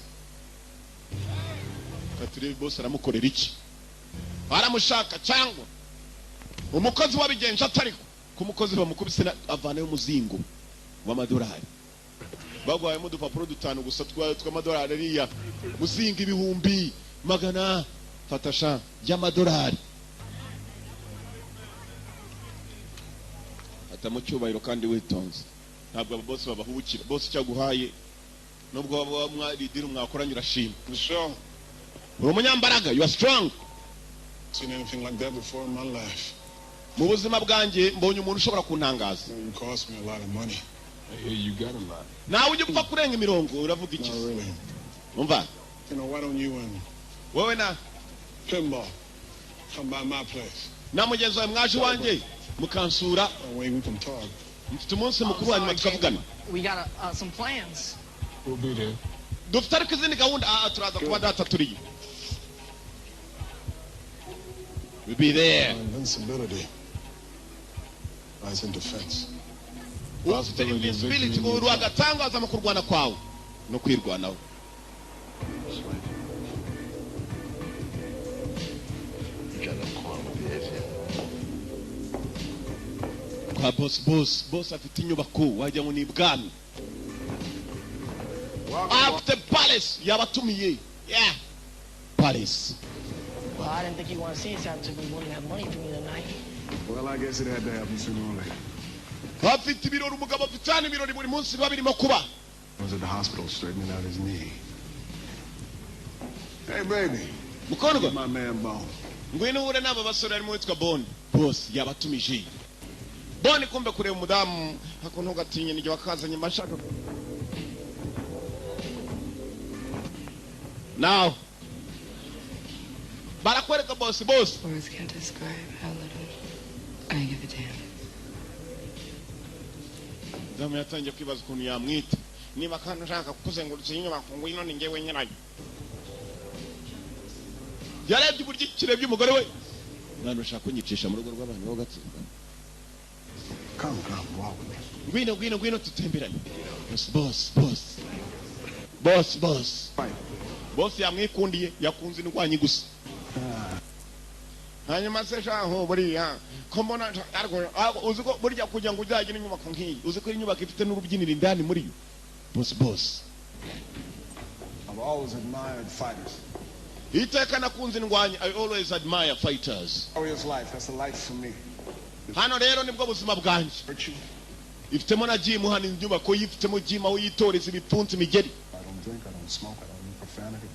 katurebe boss aramukorera iki aramushaka cyangwa umukozi wabigenje atariko ku mukozi bamukubise avanayo umuzingo w'amadolari bagwayemo udupapuro dutanu gusa tw'amadolari ariya muzinga ibihumbi magana fatasha y'amadolari mu cyubahiro kandi witonze ntabwo abo bose babahubukira bose cyaguhaye nubwo baba mwaridira mwakoranye urashima uri umunyambaraga you are strong seen anything like that before in my life. mu buzima bwanjye mbonye umuntu ushobora kuntangaza You cost me a lot of money. I hear you got a lot. nawe ujye upfa kurenga imirongo uravuga iki umva You know, why don't you and wowe na Pinball come by my place? na mugenzi wawe mwaje wanjye mukansura mfite umunsi mukuru wa nyuma tukavugana We got some plans. We'll be there. dufite ariko izindi gahunda turaza kuba data turiye we'll be there. Invincibility lies in defense. ufite invincibility uru agatangaza mu kurwana kwawe no kwirwanaho kwa boss afite inyubako wajya ngo ni ibwami after palace yabatumiye yeah palace. Well, I didn't think you want to say something to me. Wouldn't have money for me tonight. Well, I guess it had to happen sooner or later. Afite ibirori umugabo afitanye ibirori buri munsi biba birimo kuba. I was at the hospital straightening out his knee. Hey, baby. Mukondwa. My man Bone. Ngwino ure naba basore arimo witwa Bone. Boss yabatumije. Bone kumbe kureba umudamu hakuntu gatinye nige wakazanye mashaka. Now. Barakwereka boss. Words can't describe how little I give a damn. Damu yatangiye kwibaza ukuntu yamwita. Niba kandi ushaka kukuzengurutsa inyubako ngo ino ni ngewe nyirayo. Yarebye uburyo kirebye umugore we. Mwana ushaka kunyicisha mu rugo rw'abantu bo gatsinda. Come, walk with me. Ngwino tutemberane. Boss yamwikundiye yakunze indwanyi gusa. hanyuma se shaho buriya ko mbona uzi ko burya kugira ngo uzagire inyubako nk'iyi uzi ko inyubako ifite n'urubyiniro indani muri yo boss I've always admired fighters. iteka nakunze indwanyi. I always admire fighters. Warrior's life, that's a life for me. Hano rero nibwo buzima bwanjye. Ifitemo na gym hano inyubako yifitemo gym aho yitoreza ibipfunsi imigeri. I don't drink, I don't smoke, I don't use profanity.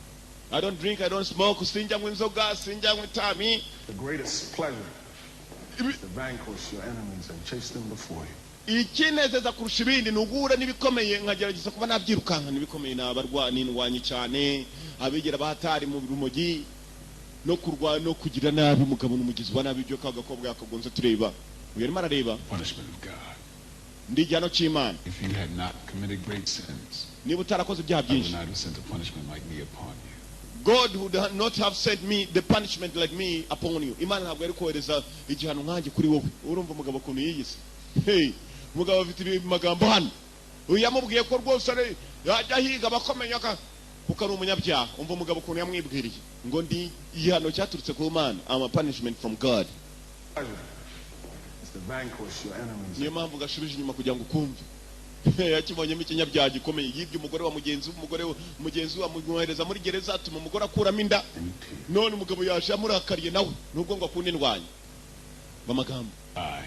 I don't drink, I don't smoke, sinjanywa inzoga, sinjanywa itabi. The greatest pleasure is to vanquish your enemies and chase them before you. Ikinezeza kurusha ibindi nugura nibikomeye nkagerageza kuba nabyirukanka nibikomeye nabarwani indwanyi cyane abegera bahatari mu rumogi no kurwana no kugira nabi mugabo n'umugizi wa nabi byo kagakobwa yakagonze tureba uyarimo arareba. Punishment of God. Ndijyano cy'Imana. If you had not committed great sins, niba utarakoze ibyaha I would byinshi, not have sent a punishment like me upon you. God would not have sent me the punishment like me upon you. Imana ntabwo yari kohereza igihano nkanjye kuri wowe. Urumva umugabo kuntu yiyise. Hey, umugabo afite magambo hano. Uyamubwiye ko rwose ari yajya higa bakomenya ka ukari umunyabyaha. Umva umugabo kuntu yamwibwiriye ngo ndi igihano cyaturutse ku Mana. I'm a punishment from God. Is to vanquish your enemies. Niyo mpamvu gashubije inyuma kugira ngo ukumve. Yakibonyemo ikinyabyaha gikomeye yibye umugore wa mugenzi mugenzi amwohereza muri gereza atuma umugore akuramo inda none umugabo yaje amurakariye nawe nubwo ngo akunda indwanyi bamagambo. I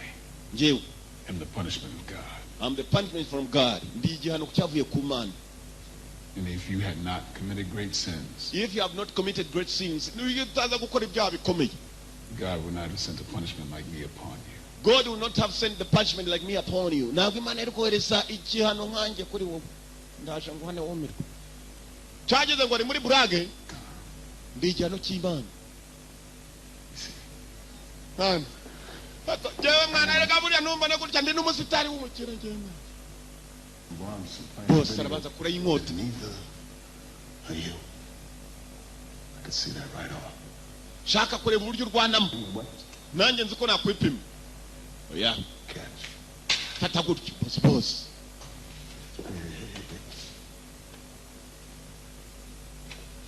am the punishment of God. I'm the punishment from God. Ndi igihano cyavuye ku Mana. And if you had not committed great sins, If you have not committed great sins, niyo utaza gukora ibyaha bikomeye, God would not have sent a punishment like me upon you. God will not have sent the punishment like me upon you. Ntabwo Imana yari kohereza igihano nkanjye kuri wowe. Ndaje ngo hane womerwe. Cyageze ngo ari muri burage. Ndi igihano cy'Imana. Hano. Jewe mwana reka buriya numva ne gutya ndi n'umusitari w'umukire njyewe. Bose arabanza kure y'inkota. Neither are you. I could see that right off. Shaka kureba uburyo urwanamo. Nanjye nzi ko nakwipima. Oya. Fata gutyo boss.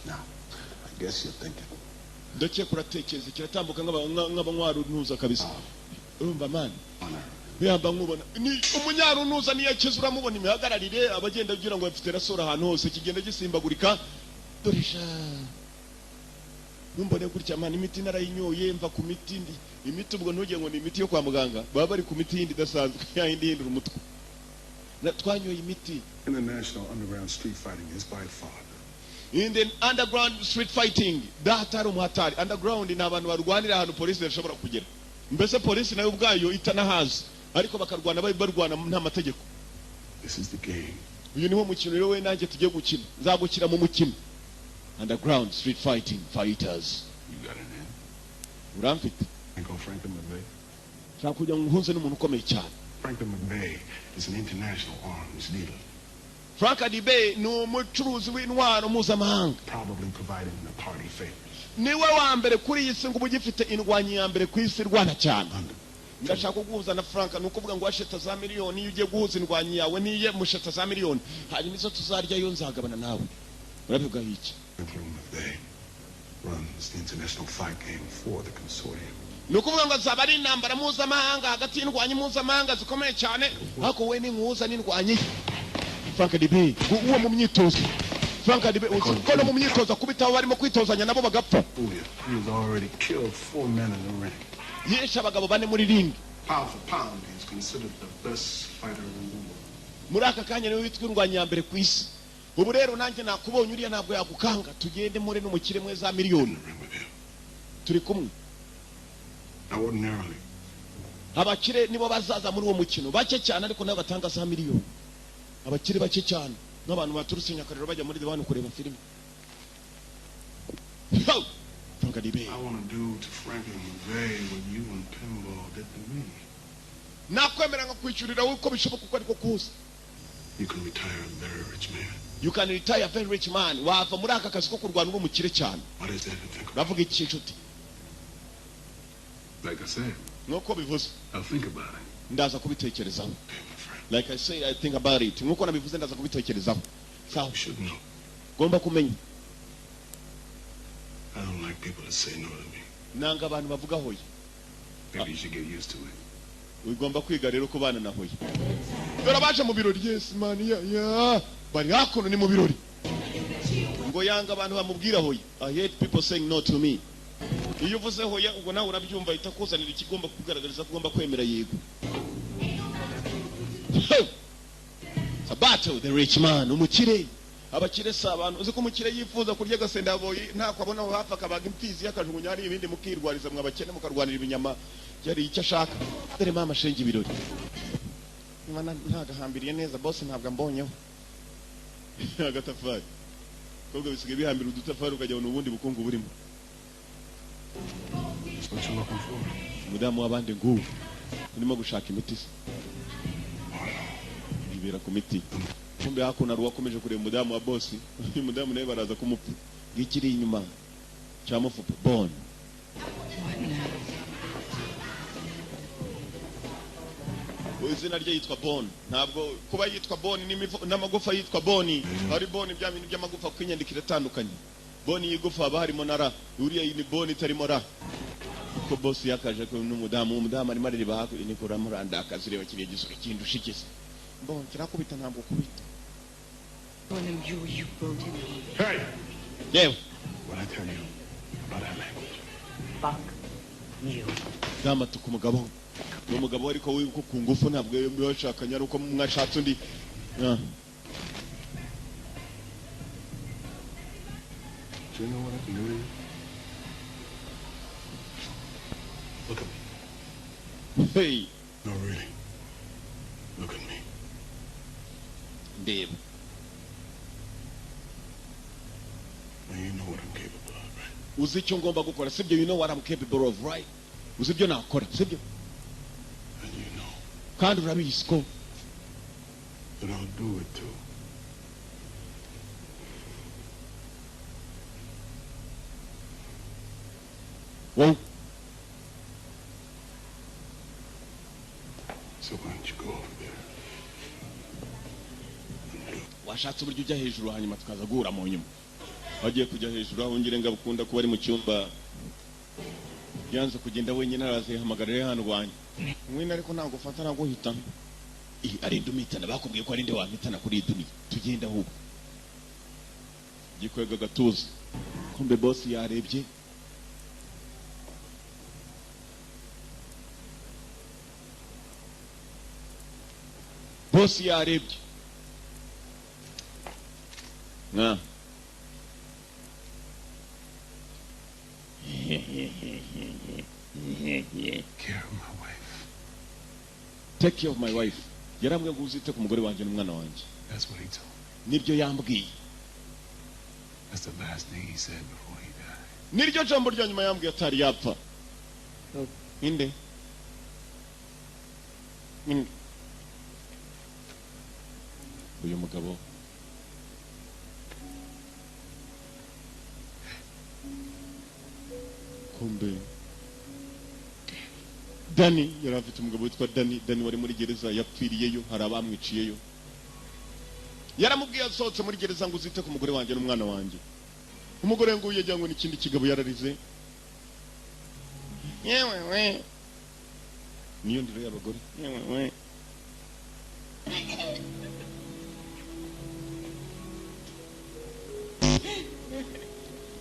Now, I guess you're thinking. Ndakeka uratekereza kiratambuka nk'abanywarunuza kabisa. Urumva man. Yamba nkubona ni umunyarunuza niyo akiza uramubona imihagararire abagenda kugira ngo bafite rasora ahantu hose kigenda gisimbagurika. Dorisha. Numbone gutya man imiti narayinyoye mva ku miti ndi. Imiti ubwo ntujye ngo ni imiti yo kwa muganga. Baba bari ku miti yindi dasanzwe yindi hindura umutwe. Twanyoye imiti. International underground street fighting is by far. In the underground street fighting, datari umuhatari. Underground ni abantu barwanira ahantu polisi zishobora kugera. Mbese polisi nayo ubwayo itanahazi. Ariko bakarwana barwana nta mategeko. This is the game. Uyu niwo mukino rero we nanjye tugiye gukina. Nzagukira mu mukino. Underground street fighting fighters. You got it in. Uramfite. Uncle Franklin McVeigh. Shaka kujya nkuze n'umuntu ukomeye cyane. Franklin McVeigh is an international arms dealer. Frank Adibe ni umucuruzi w'intwaro mpuzamahanga. Probably providing the party favors. Niwe wa mbere kuri iyi si ngo ugifite indwanyi ya mbere ku isi rwana cyane. Ndashaka kuguhuza na Frank nuko uvuga ngo washeta za miliyoni iyo ugiye guhuza indwanyi yawe niye musheta za miliyoni hanyuma izo tuzarya yo nzagabana nawe. Urabivuga iki? Franklin McVeigh runs the international fight game for the consortium. Nuko uvuga ngo zaba ari intambara mpuzamahanga hagati y'indwanyi mpuzamahanga zikomeye cyane ariko we ni nkuza n'indwanyi. Frank Adibe uwo mu myitozo. Frank Adibe uko no mu myitozo kubitaho barimo kwitozanya nabo bagapfa. He has already killed 4 men in the ring. Yesha abagabo bane muri ring. Pound for pound, he's considered the best fighter in the world. Muri aka kanya niwe witwa indwanyi ya mbere ku isi. Ubu rero nanjye nakubonye uriya ntabwo yagukanga tugende muri n'umukire mwe za miliyoni. Turi kumwe. Now ordinarily, abakire nibo bazaza muri uwo mukino bake cyane ariko nabo batanga za miliyoni. Abakire bake cyane n'abantu baturutse Nyakariro bajya muri Debani kureba filime. Frank Adibe. I want to do to Franklin McVeigh what you and Pinball did to me. Nakwemera ngakwishyurira uko bishoboka uko ariko kuza. You can retire a very rich man. You can retire a very rich man. Wava muri aka kazi ko kurwana uri umukire cyane. What is that to think about? Bavuga iki inshuti? Like I said, nuko bivuze. I'll think about it. Ndaza kubitekerezaho. Like I say, I think about it. Nuko nabivuze ndaza kubitekerezaho. Sawa. You should know. Gomba kumenya. I don't like people that say no to me. nanga abantu bavuga hoya. Maybe you should get used to it. Ugomba kwiga rero kubana na hoya. Dore baje mu birori, yes man, ya bari hakuno ni mu birori. Ngo yanga abantu bamubwira hoya. I hate people saying no to me. Iyo uvuze hoya ubwo nawe urabyumva itakuzanira ikigomba kugaragariza kugomba kwemera yego. Sabato the rich man, umukire. Abakire sabantu uzi ko umukire yifuza kurya gasenda boyi nta kwabona hafa kabaga imfizi yakajugunya ari ibindi mukirwariza mwabakene mukarwanira ibinyama yari icyo ashaka. Dore mama shenge ibirori. Imana ntagahambiriye neza boss ntabwo ambonyeho. Agatafari. Kobwa bisigaye bihambira udutafari ukajya mu bundi bukungu burimo. What you looking for? Mudamu wabandi ngubu. Urimo gushaka imiti. Ibera ku miti. Kumbe hakuna ruwakomeje kureba mudamu wa boss. Uyu mudamu nawe baraza kumupfa. Gikiri inyuma. Cyamufupa Bon. Izina rye yitwa Bon. Ntabwo kuba yitwa Bon n'amagufa yitwa Boni. Hari Bon bya bintu by'amagufa kwinyandikira atandukanye. Boni yigufa aba harimo na ra. Uriya ni Boni itarimo ra. Ko boss yakaje ko n'umudamu arimo areba hako ni ko ramuranda akazireba kiriye gisoro kindushikiza. Bon kirakubita ntabwo kubita. Hey! Yeah. What I tell you about that language? Fuck you. Dama tukumugabo. N'umugabo ariko wiko ku ngufu ntabwo yashakanya uko mwashatse undi. Do you know what I can do to you? Look at me. Hey. No, really. Look at me. Babe. Now you know what I'm capable of, right? Uzi icyo ngomba gukora sibyo, you know what I'm capable of, right? Uzi ibyo nakora sibyo? And you know kandi urabizi ko that I'll do it too. Whoa. So why don't you go over there? Washatse uburyo ujya hejuru hanyuma tukaza guhura mu nyuma. Wagiye kujya hejuru aho ngire ngabukunda kuba ari mu cyumba. Yanze kugenda wenyine arazihamagara hano rwanye. Mwina ariko ntabwo ufata ntabwo uhitana. Ari ndumitana bakubwiye ko ari nde wamitana kuri iduni. Tugenda ahubwo. Gikwega gatuza. Kumbe boss yarebye. Boss yarebye. Na. Care of my wife. Take care of my wife. Yarambwiye ngo uzite ku mugore wanjye n'umwana wanjye. That's what he told me. Nibyo yambwiye. That's the last thing he said before he died. Niryo jambo rya nyuma yambwiye atari yapfa. Inde? Uyu mugabo. Kumbe. Dani yari afite umugabo witwa Dani wari muri gereza yapfiriyeyo, hari abamwiciyeyo. Yaramubwiye asohotse muri gereza ngo uzite ku mugore wanjye n'umwana wanjye. Umugore ngo yajya ngo n'ikindi kigabo yararize. Yewe we. Niyo ndiro y'abagore. Yewe we.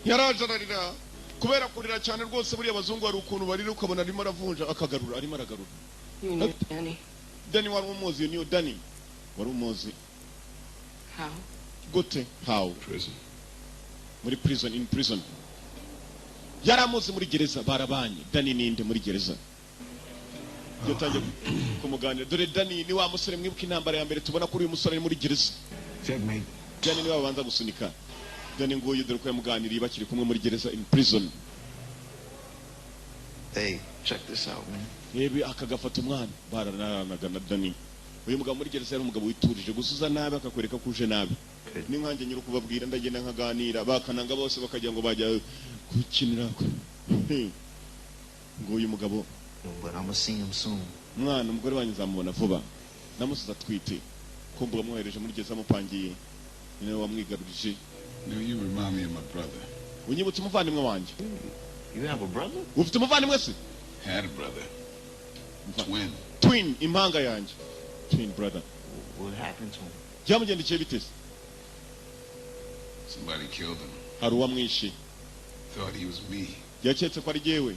Yarajararira kubera kurira cyane rwose buriya abazungu hari ukuntu barira ukabona arimo aravunja akagarura arimo aragarura. You know Danny? Dani wari umuzi, niyo Dani wari umuzi. How? Gute? How? Prison. Muri prison, in prison. Yaramuzi muri gereza barabanye. Dani ninde muri gereza? Yotangiye kumuganira. Dore Dani ni wa musore mwibuka intambara ya mbere tubona kuri uyu musore muri gereza. Checkmate. Dani ni wabanza gusunika. Dani nguyu dore ko yamuganiriye bakiri kumwe muri gereza in prison. Hey, check this out, man. Yewe akagafata umwana barananaga na Dani. Uyu mugabo muri gereza yari umugabo witurije gusuza nabi akakwereka kuje nabi. Ni nkanje nyiri kubabwira ndagenda nkaganira bakananga bose bakajya ngo bajya gukinira. Ngo uyu mugabo But I'm gonna see him soon. mwana umugore wanyu zamubona vuba. Namusuza twite. Kumbuga mwohereje muri gereza mupangiye. Niwe wamwigarurije. Now you remind me of my brother. Unyibutse umuvandimwe wanjye. You have a brother? Ufite umuvandimwe se? Had a brother. Twin, impanga yanjye. Twin brother. What happened to him? Byamugendekeye bitese? Somebody killed him. Hari uwamwishe. Thought he was me. Yaketse ko ari jewe.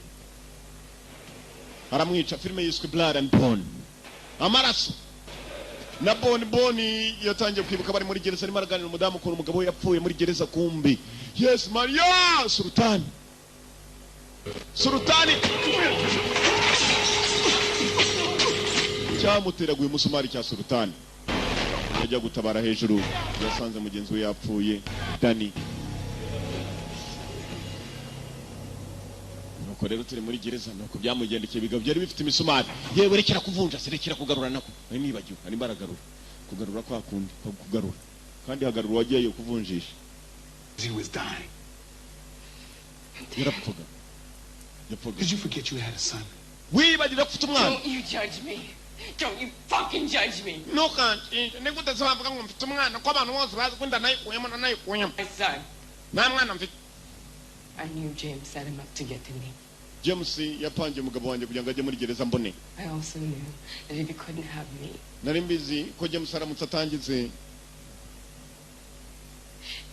Aramwica. Filime yiswe Blood and Bone. Amaraso. Na Bone yatangiye kwibuka bari muri gereza arimo araganira umudamu ko umugabo we yapfuye muri gereza kumbi. Yes, Maria Sultan. Sultani cyamuteraguye umusumari cya Sultani. Yajya gutabara hejuru yasanze mugenzi we yapfuye Dani. Nuko rero turi muri gereza nuko byamugendekeye bigabo byari bifite imisumari. Yewe rekera kuvunja serekera kugarura nako. Ari nibagiwe ari mbaragarura. Kugarura kwa kundi kugarura. Kandi hagarura wagiye kuvunjisha. He was dying. Yarapfuga. Did you forget you had a son? Wibagirwa kufite umwana. Don't you judge me. Don't you fucking judge me. No can't. Nigute zavuga ngo mfite umwana ko abantu bose bazi ko ndanayikuyemo nanayikuyemo. My son. Na mwana mfite. I knew James set him up to get to me. James yapangiye umugabo wanjye kugira ngo ajye muri gereza mbone. I also knew that if he couldn't have me, Nari mbizi ko James aramutse atangize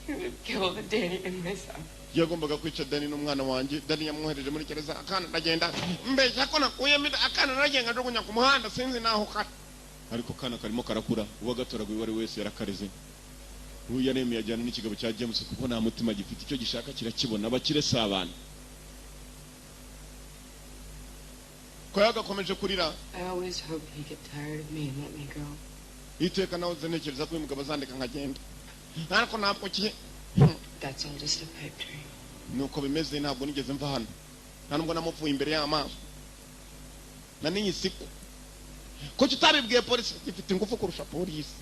he would kill the Danny and my son. yagombaga kwica Dani n'umwana wanjye. Dani yamwohereje muri gereza akana ndagenda mbeshya ko nakuyemo akana naragenga njugunya ku muhanda sinzi naho kari. Ariko kana karimo karakura uwa gatoraguye wari wese yarakareze. Uyu yaremeye ajyana n'ikigabo cya James kuko nta mutima gifite icyo gishaka kirakibona abakire sabana. Ko yagakomeje kurira. I always hoped he'd get tired of me and let me go. Iteka nawe zenekereza ko uyu mugabo azandika nkagenda. Ariko ntabwo kiye. That's all just a pipe dream. Nuko bimeze ntabwo nigeze mva hano. Nta nubwo namupfuye imbere y'amaso. Na ninyi siku. Ko kitabibwiye polisi gifite ingufu kurusha polisi.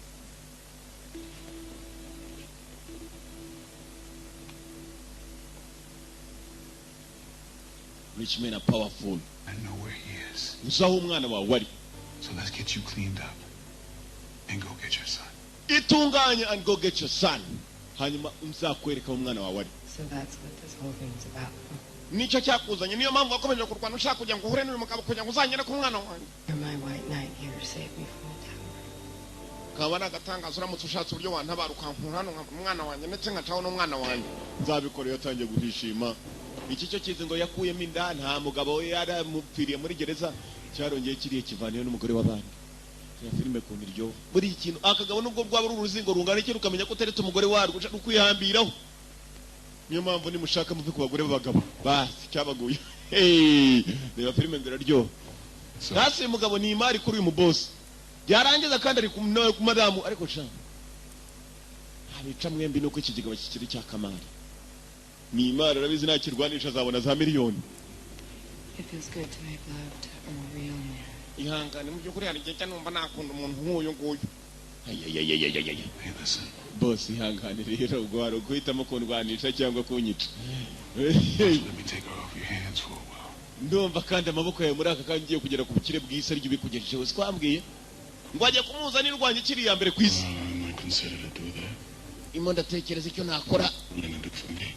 Rich men are powerful. I know where he is. Usaho umwana wawe wari. So let's get you cleaned up and go get your son. Itunganye and go get your son. Hanyuma umzakwereka umwana wawe wari. So that's what this whole thing's about. Nicyo cyakuzanye niyo mpamvu wakomeje kurwana ushaka kugira ngo uhure n'uyu mugabo kugira ngo uzanyere ku mwana wanjye. You're my white knight here to save me from the tower. Kaba nagatangaza uramutse ushatse uburyo wantabara ukankura hano umwana wanjye ndetse nkacaho n'umwana wanjye. Nzabikora iyo atangiye guhishima. Iki cyo kizi ngo yakuyemo inda nta mugabo we yaramupfiriye muri gereza cyarongeye kiriye kivaniye n'umugore w'abandi. Ya filime ku miryo muri ikintu akagabo nubwo rwaba uruzingo rungana iki rukamenya ko teretse umugore warwo ushaka kwihambiraho. Niyo mpamvu nimushaka muve ku bagore b'abagabo basi cyabaguye. Reba filime ndiraryo. Nasi mugabo ni imari kuri uyu muboss. Yarangiza kandi ari ku madamu ariko sha. Abica mwembi nuko iki kigabo kikiri cya Kamari. Ni imari arabizi nakirwanisha azabona za miliyoni. It feels good to make love to a real man. Ihangane mu byukuri hari igihe numva nakunda umuntu nk'uyu nguyu. Hey, listen. Boss ihangane rero gwaro guhitamo kundwanisha cyangwa kunyica. Let me take her off your hands for a while. Ndumva kandi amaboko yawe muri aka kangiye kugera ku bukire bw'isi aryo bikugejejeho twambwiye ngo ajye kumuzanira urwanya kiri ya mbere ku isi. I'm not considered to do that. Imo ndatekereza icyo nakora. What can I do for me?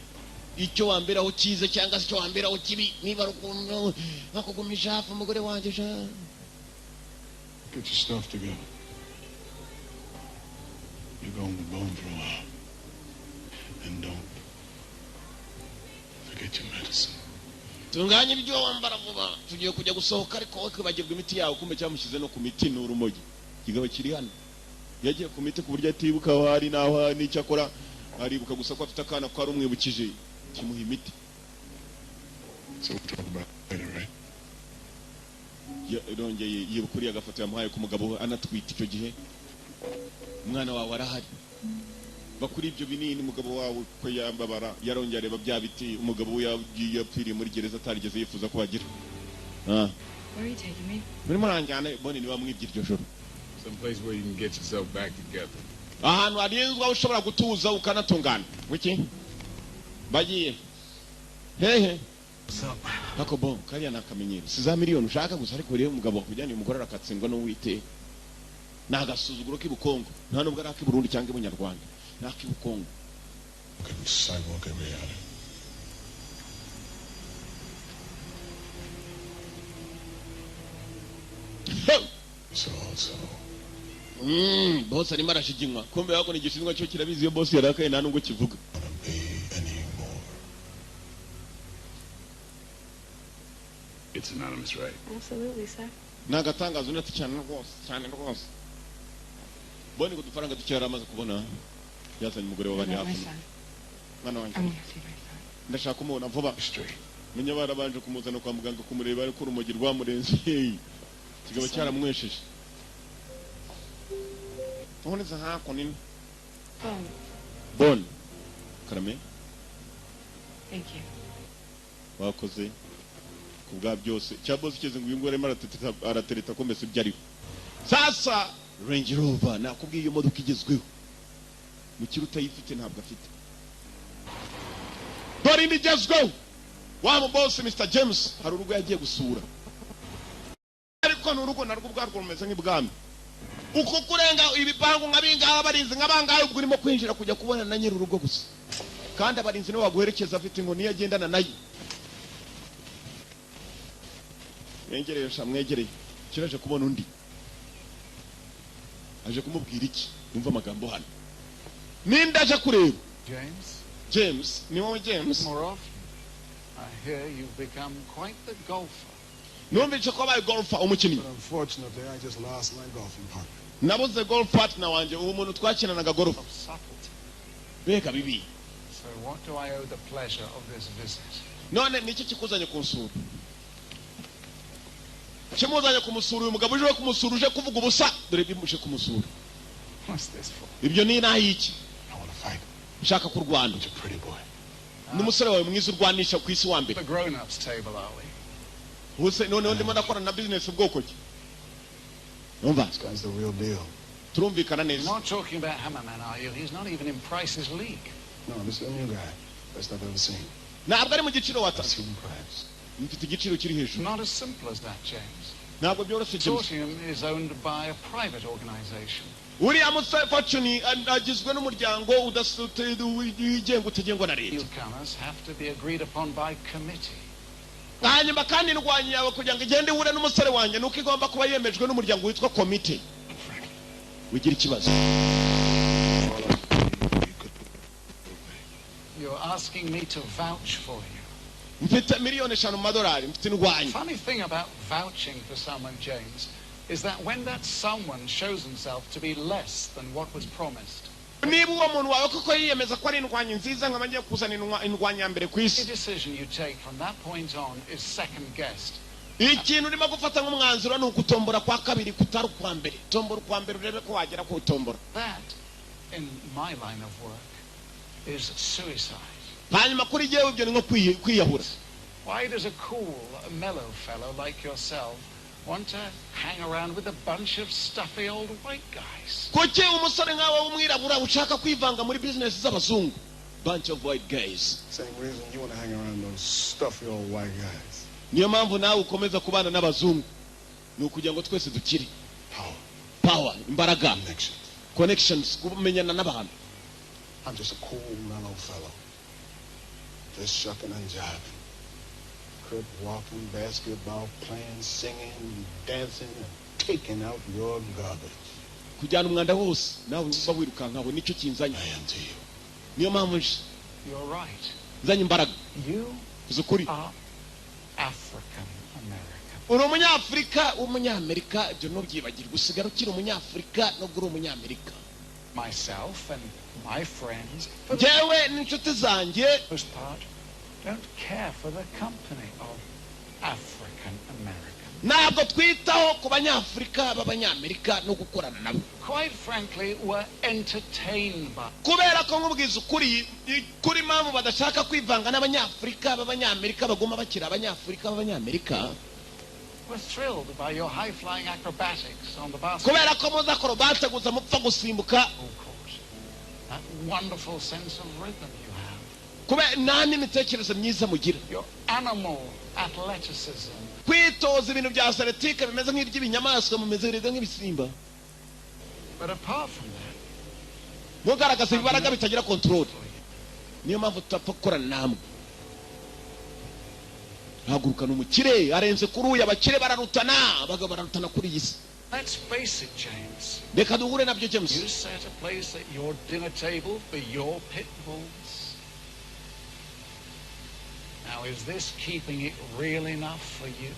Icyo wamberaho cyiza cyangwa se icyo wamberaho kibi niba rukundo nakugumisha hafi umugore wanjye sha. Get your stuff together. You're going to Bone for a while. And don't forget your medicine. Tunganya ibyo wambara vuba tugiye kujya gusohoka ariko wowe kwibagirwa imiti yawe kumbe cyamushyize no ku miti n'urumogi. Kigabo kiri hano yagiye ku miti ku buryo atibuka aho hari naho n'icyo akora aribuka gusa ko afite akana ko ari umwibukije kimuha imiti. So we'll talk about it later, right? Yarongeye yibukuriye agafoto yamuhaye ku mugabo anatwita icyo gihe. Umwana wawe arahari. Bakuri ibyo binini umugabo wawe ko yambabara yarongeye areba bya biti umugabo we yagiye yapfiriye muri gereza atarigeze yifuza ko bagira. Where are you taking me? Muri muranjyana bone niba mwibye iryo joro. Some place where you can get yourself back together. Ahantu harinzwa ushobora gutuza ukanatungana. Wiki? Bagiye. Hehe. Hako bon kariya nakamenyero. Siza miliyoni ushaka gusa ariko rero umugabo wakujyana umugore arakatsindwa no wite. Nagasuzuguro k'ibukongo. Nta nubwo ari ak'iburundi cyangwa ibunyarwanda. Nak'ibukongo. Sidewalk every hour. boss arimo arashiginywa kumbe yako ni gishinzwe cyo kirabizi iyo boss yarakaye nta nubwo kivuga. It's anonymous, right? Absolutely, sir. Nagatangazo nati cyane rwose. Boni kudufaranga tucyara amaze kubona yazanye umugore w'abandi hafi. Mwana wanjye. Ndashaka kumubona vuba. Menya barabanje kumuzana kwa muganga kumureba ariko urumogi rwamurenze. Kigabo cyaramwesheje. Tuboneza hako nini? Bon. Karame. Thank you. Wakoze kubwa byose. Cyaboze keze ngo uyungore aratereta ko mbese byariho. Sasa Range Rover nakubwiye iyo modoka igezweho. Mu kiruta yifite ntabwo afite. Dore indi igezweho. Wa boss Mr James hari urugo yagiye gusura. Ariko n'urugo narwo bwarwo rumeze nk'ibwami. Uko kurenga ibipangu nk'abingaha abarinzi nk'abangahe ubwo urimo kwinjira kujya kubona na nyiri urugo gusa. Kandi abarinzi nibo baguherekeza afite ngo niyo agendana nayo. Mwegereye shamwegereye. Kiraje kubona undi. Aje kumubwira iki? Umva amagambo hano. Ninda aje kureba. James, ni wowe James. More often. I hear you've become quite the golfer. Numva cyo kuba golfer umukinnyi. Unfortunately, I just lost my golfing partner. Nabuze golf partner wanje uwo muntu twakinanaga golf. Beka bibi. So what do I owe the pleasure of this visit? None niki kikuzanye kunsura? Kimuzanye kumusura uyu mugabo uje kumusura uje kuvuga ubusa dore bimuje kumusura. What's this for? Ibyo ni nahi iki? I want to fight. Nshaka kurwana. You're a pretty boy. Numusore wawe mwiza urwanisha ku isi wa mbere. The grown-ups table, are we? Huse none ndimo ndakora na business ubwoko ki? Umva. This guy's the real deal. Turumvikana You're neza. not talking about Hammerman, are you? He's not even in Price's league. No, this is a new guy. Best I've ever seen. Ntabwo ari mu giciro That's watase. hidden price. Mfite igiciro kiri hejuru. Not as simple as that, James. Ntabwo byoroshye James. Tortium is owned by a private organization. Uriya musore Fortune agizwe n'umuryango wigenga utegengwa na leta. Newcomers have to be agreed upon by committee. Hanyuma kandi indwanyi yawe kugira ngo igende ihure n'umusore wanjye nuko igomba kuba yemejwe n'umuryango witwa committee. Wigira ikibazo. You're asking me to vouch for you. Mfite miliyoni 5 $5 mfite indwanyi. Funny thing about vouching for someone, James, is that when that someone shows himself to be less than what was promised, niba uwo muntu wawe koko yiyemeza ko ari indwanyi nziza nkaba ngiye kuzana indwanyi ya mbere ku the isi. decision you take from that point on is second guessed. Ikintu urimo gufata nk'umwanzuro ni ukutombora kwa kabiri kutari kwa mbere. Tombora kwa mbere urebe ko wagera ku tombora. That, in my line of work, is suicide. Hanyuma kuri jewe ibyo ni nko kwiyahura. Why does a cool, mellow fellow like yourself want to hang around with a bunch of stuffy old white guys? Kuki umusore nkawe w'umwirabura ushaka kwivanga muri business z'abazungu? Bunch of white guys. Same reason you want to hang around those stuffy old white guys. Niyo mpamvu nawe ukomeza kubana n'abazungu. Ni ukugira ngo twese dukire. Power, imbaraga. Connections, kumenyana n'abantu. I'm just a cool, mellow fellow. Just shucking and jiving. Crip walking, basketball playing, singing, dancing, and taking out your garbage. Kujyana umwanda wose nawe uba wirukankaho nicyo kinzanye. I am to you. Niyo mpamvu You're right. nzanye imbaraga. You Zukuri. are African American. Uri umunyafrika w'umunyamerika ibyo ntubyibagirwe usigara ukiri umunyafrika nubwo uri umunyamerika. Myself and my friends, Jewe n'inshuti zanjye most part, don't care for the company of African American. ntabwo twitaho ku banyafrika b'abanyamerika no gukorana nabo. Quite frankly, we're entertained by. Kubera ko nkubwiza ukuri kuri mpamvu badashaka kwivanga n'abanyafrika b'abanyamerika baguma bakira abanyafrika b'abanyamerika. We're thrilled by your high-flying acrobatics on the basketball Kubera ko muza acrobate gusa mupfa gusimbuka. court. That wonderful sense of rhythm you have. Kubera nta n'imitekerereze myiza mugira. Your animal athleticism. Kwitoza ibintu bya athletic bimeze nk'iby'ibinyamaswa mumeze nk'ibisimba. But apart from that, mugaragaza ibibaraga bitagira control. Niyo mpamvu tutapfa gukorana namwe. Hagurukana umukire arenze kuri uyu abakire bararutana abagabo bararutana kuri iyi si. Let's face it, James. Reka duhure nabyo James. You set a place at your dinner table for your pit bulls. Now, is this keeping it real enough for you?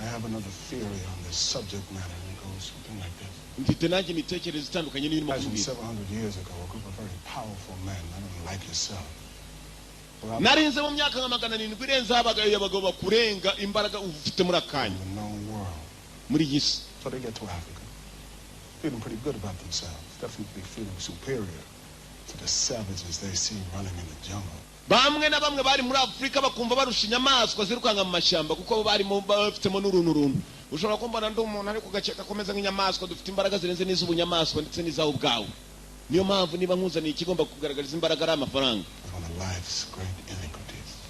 I have another theory on this subject matter, and it goes something like this. Mfite nanjye imitekerereze itandukanye n'irimo Imagine kubwira. 700 years ago, a group of very powerful men, I don't know, like yourself. Narinze mu myaka nka 700 irenze abagayo y'abagabo bakurenga imbaraga ufite muri akanya. In the known world. Muri yisi. So they get to Africa, feeling pretty good about themselves, definitely feeling superior to the savages they see running in the jungle. Bamwe na bamwe bari muri Afrika bakumva barusha inyamaswa zirukanga mu mashyamba kuko bari mu bafitemo n'uruntu. Ushobora kumbona ndi umuntu ari kugaceka komeza nk'inyamaswa dufite imbaraga zirenze n'iz'ubunyamaswa ndetse n'izawo ubwawe. Niyo mpamvu niba nkuzaniye ikigomba kugaragariza imbaraga ari amafaranga.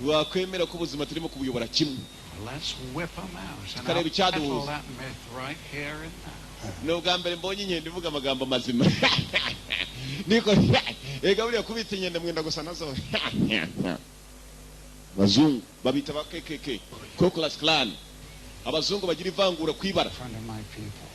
Wakwemera ko ubuzima turimo kubuyobora kimwe. Let's whip them out. Tukareba icyaduhuza. That myth right here and now. Ni ubwa mbere mbonye inkende ivuga amagambo mazima. Niko ega buriya kubita inkende mwenda gusa nazo. Bazungu babita ba KKK, Ku Klux Klan. Abazungu bagira ivangura kwibara. Friend of my people.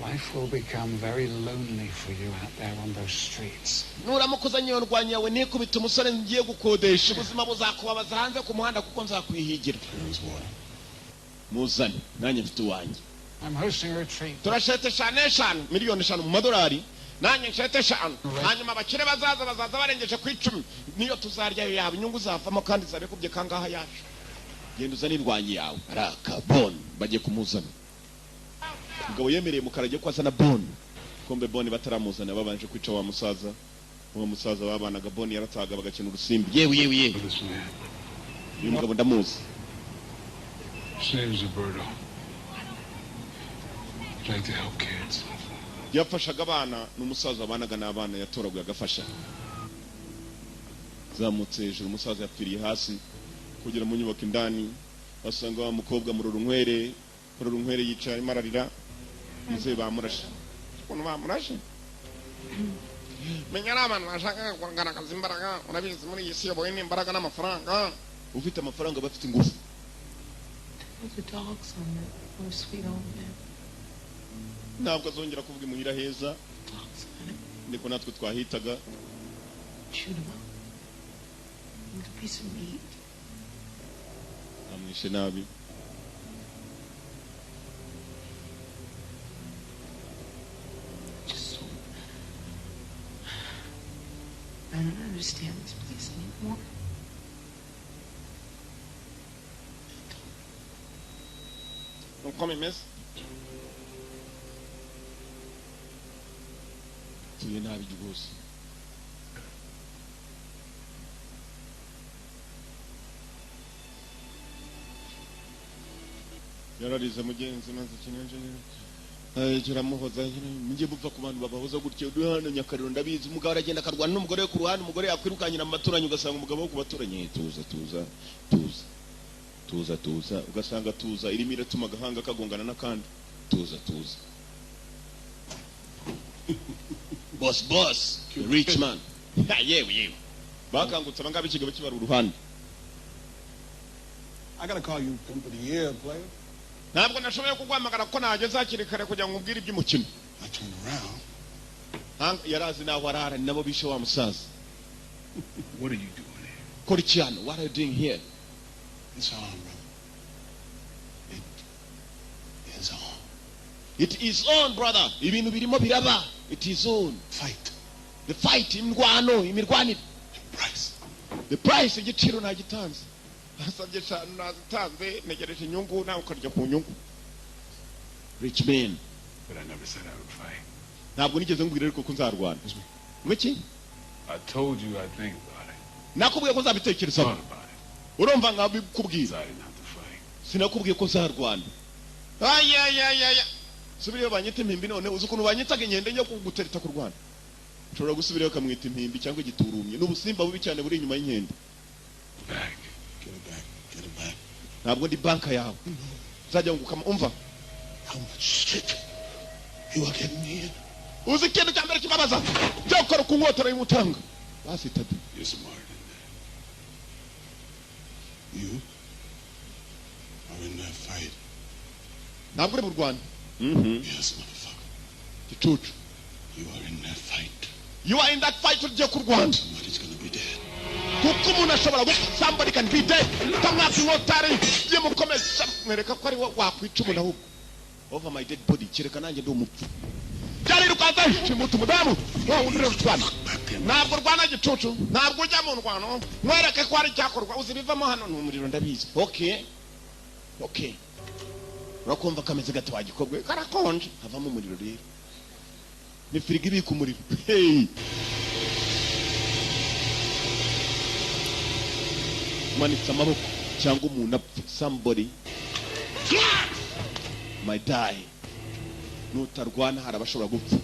Life will become very lonely for you out there on those streets. Nuramukoza nyondwanya yawe nikubita umusore ngiye gukodesha ubuzima buzakubabaza hanze ku muhanda kuko nzakwihigira. Muzani nanye mfite wanjye. I'm hosting a retreat. Turashete $5 miliyoni mu madolari. Nanye nshete 5. Hanyuma abakire bazaza barengeje ku 10. Niyo tuzarya yabo inyungu zavamo kandi zabekubye kangaha yacu. Genda uzanirwanye yawe. Araka Bon bagiye kumuzana. Mugabo yemereye mukarage ko azana Bon. Kombe Bon bataramuzana babanje kwica wa musaza. Uwo musaza babanaga Bon yarataga bagakina urusimbi. Yewe. Uyu mugabo ndamuzi. His name is Roberto. I'd like to help kids. Yafashaga abana n'umusaza abanaga n'abana yatoraguye agafasha. Zamutse hejuru umusaza yapfiriye hasi kugera mu nyubako indani basanga wa mukobwa mu rurunkwere yicaye mararira muze bamurashe. Ukuntu bamurashe? Menya abantu bashaka kugaragaza imbaraga urabizi muri iyi si yoboye n'imbaraga n'amafaranga. Ufite amafaranga bafite ingufu. The dogs on the oh sweet old man. Ntabwo azongera kuvuga imuhira heza. Niko natwe twahitaga. Shoot him up. With a piece of meat. Amwishe nabi. Just so I don't understand this place anymore. Don't call me miss. Tuye nabi rwose. Yararize mugenzi maze kinenje kiramuhoza njye bupfa ku bantu babahoza gutyo duhana nyakariro ndabizi umugabo aragenda akarwana n'umugore we ku ruhande umugore yakwirukanyira mu baturanyi ugasanga umugabo wo ku baturanyi tuza ugasanga tuza irimo iratuma agahanga kagongana n'akandi tuza boss rich man yewe bakangutse abangaba ikigabo kibara uruhande. I gotta call you pimp of the year, player. Ntabwo nashoboye kugwamagara ko nageze hakiri kare kugira ngo ubwire iby'umukino. I turn around. Yarazi naho arara nabo bishe wa musaza. What are you doing here? Korichiano, what are you doing here? It's on, brother. It is on. It is on, brother. Ibintu birimo biraba. It is on. Fight. The fight, imirwanire. The price igiciro nagitanze. Asabye cyane nazitanze negereje inyungu nawe ukarya ku nyungu. Rich man. But I never said I would fight. Ntabwo nigeze ngwira ariko ko nzarwana. Mwiki? I told you I'd think about it. Nakubwiye ko nzabitekerezaho. Urumva ngabikubwira. Sinakubwiye ko nzarwana. Ayayayaya. Subiriyo banyita impimbi none uzi ukuntu banyitaga inkende njya kugutereta ku Rwanda. Ushobora gusubirayo kamwita impimbi cyangwa igiturumye n'ubusimba bubi cyane buri inyuma y'inkende. Get it back. Ntabwo ndi banka yawe. Zajya ngukama umva. How much shit you are getting me in? Uzi ikintu cya mbere kibabaza. Jya ukora ku nkotara y'umutanga. Basi tatu. You're smarter than that. You are in that fight? ntabwo uri mu Rwanda. Yes, motherfucker. Gicucu. You are in that fight. You are in that fight ugiye ku Rwanda. Somebody's gonna be dead. Kuko umuntu ashobora gupfa. Somebody can be dead. Tamwaka inkotari yemukomeza mwereka ko ari wakwica umuntu ahubwo. Over my dead body kireka nanjye ndi umupfu. Cyari rukaza shimuta umudamu. Wowe uri rutwana. Ntabwo Rwanda Gicucu. Ntabwo ujya mu Rwanda. Mwereke ko ari cyakorwa uzibivamo hano n'umuriro ndabizi. Okay. Urakumva kameze gato wagikobwe karakonje havamo umuriro rero. Ni firigo ibika umuriro. Hey. Manitse amaboko cyangwa umuntu apfa. Somebody might die. Nutarwana hari abashobora gupfa.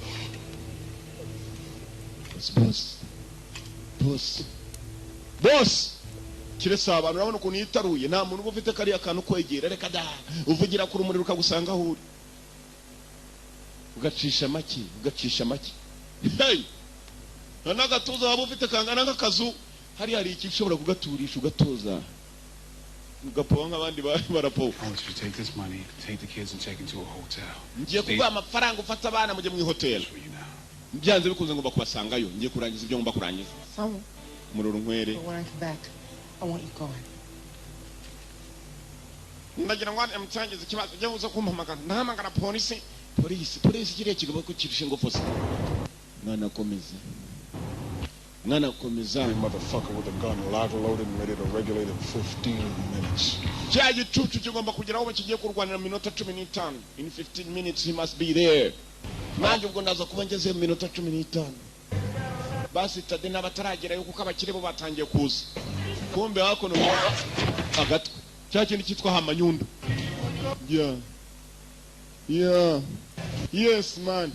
Boss. Kiresa abantu urabona ukuntu yitaruye nta muntu uba ufite kariya kantu kwegera reka da uvugira ku rumuri rukagusanga aho uri ugacisha make hey n'agatuza waba ufite kangana nk'akazu hari iki ushobora kugaturisha ugatoza ugapowa nk'abandi barapowa. Ngiye kuguha amafaranga ufata abana mujye mu hotel byanze bikunze ngomba kubasangayo ngiye kurangiza ibyo ngomba kurangiza. Sawa Umuriro nkwere. I want you gone. Ndagira ngo amutangeze ikibazo cyo uza kumpamagara ndahamagara polisi kiriya kigabo ko kirusha ingofu se. Mwana komeza Motherfucker with a gun locked, loaded and ready to regulate in 15 minutes. Cya gicucu kigomba kugeraho bakigiye kurwanira minota 15. In 15 minutes he must be there. Nanjye ubwo ndaza kuba ngeze mu minota 15. Basi tade n'abataragerayo kuko abakire bo batangiye kuza. Kumbe hakono agatwe cya kintu cyitwa hamanyundo. Yes man.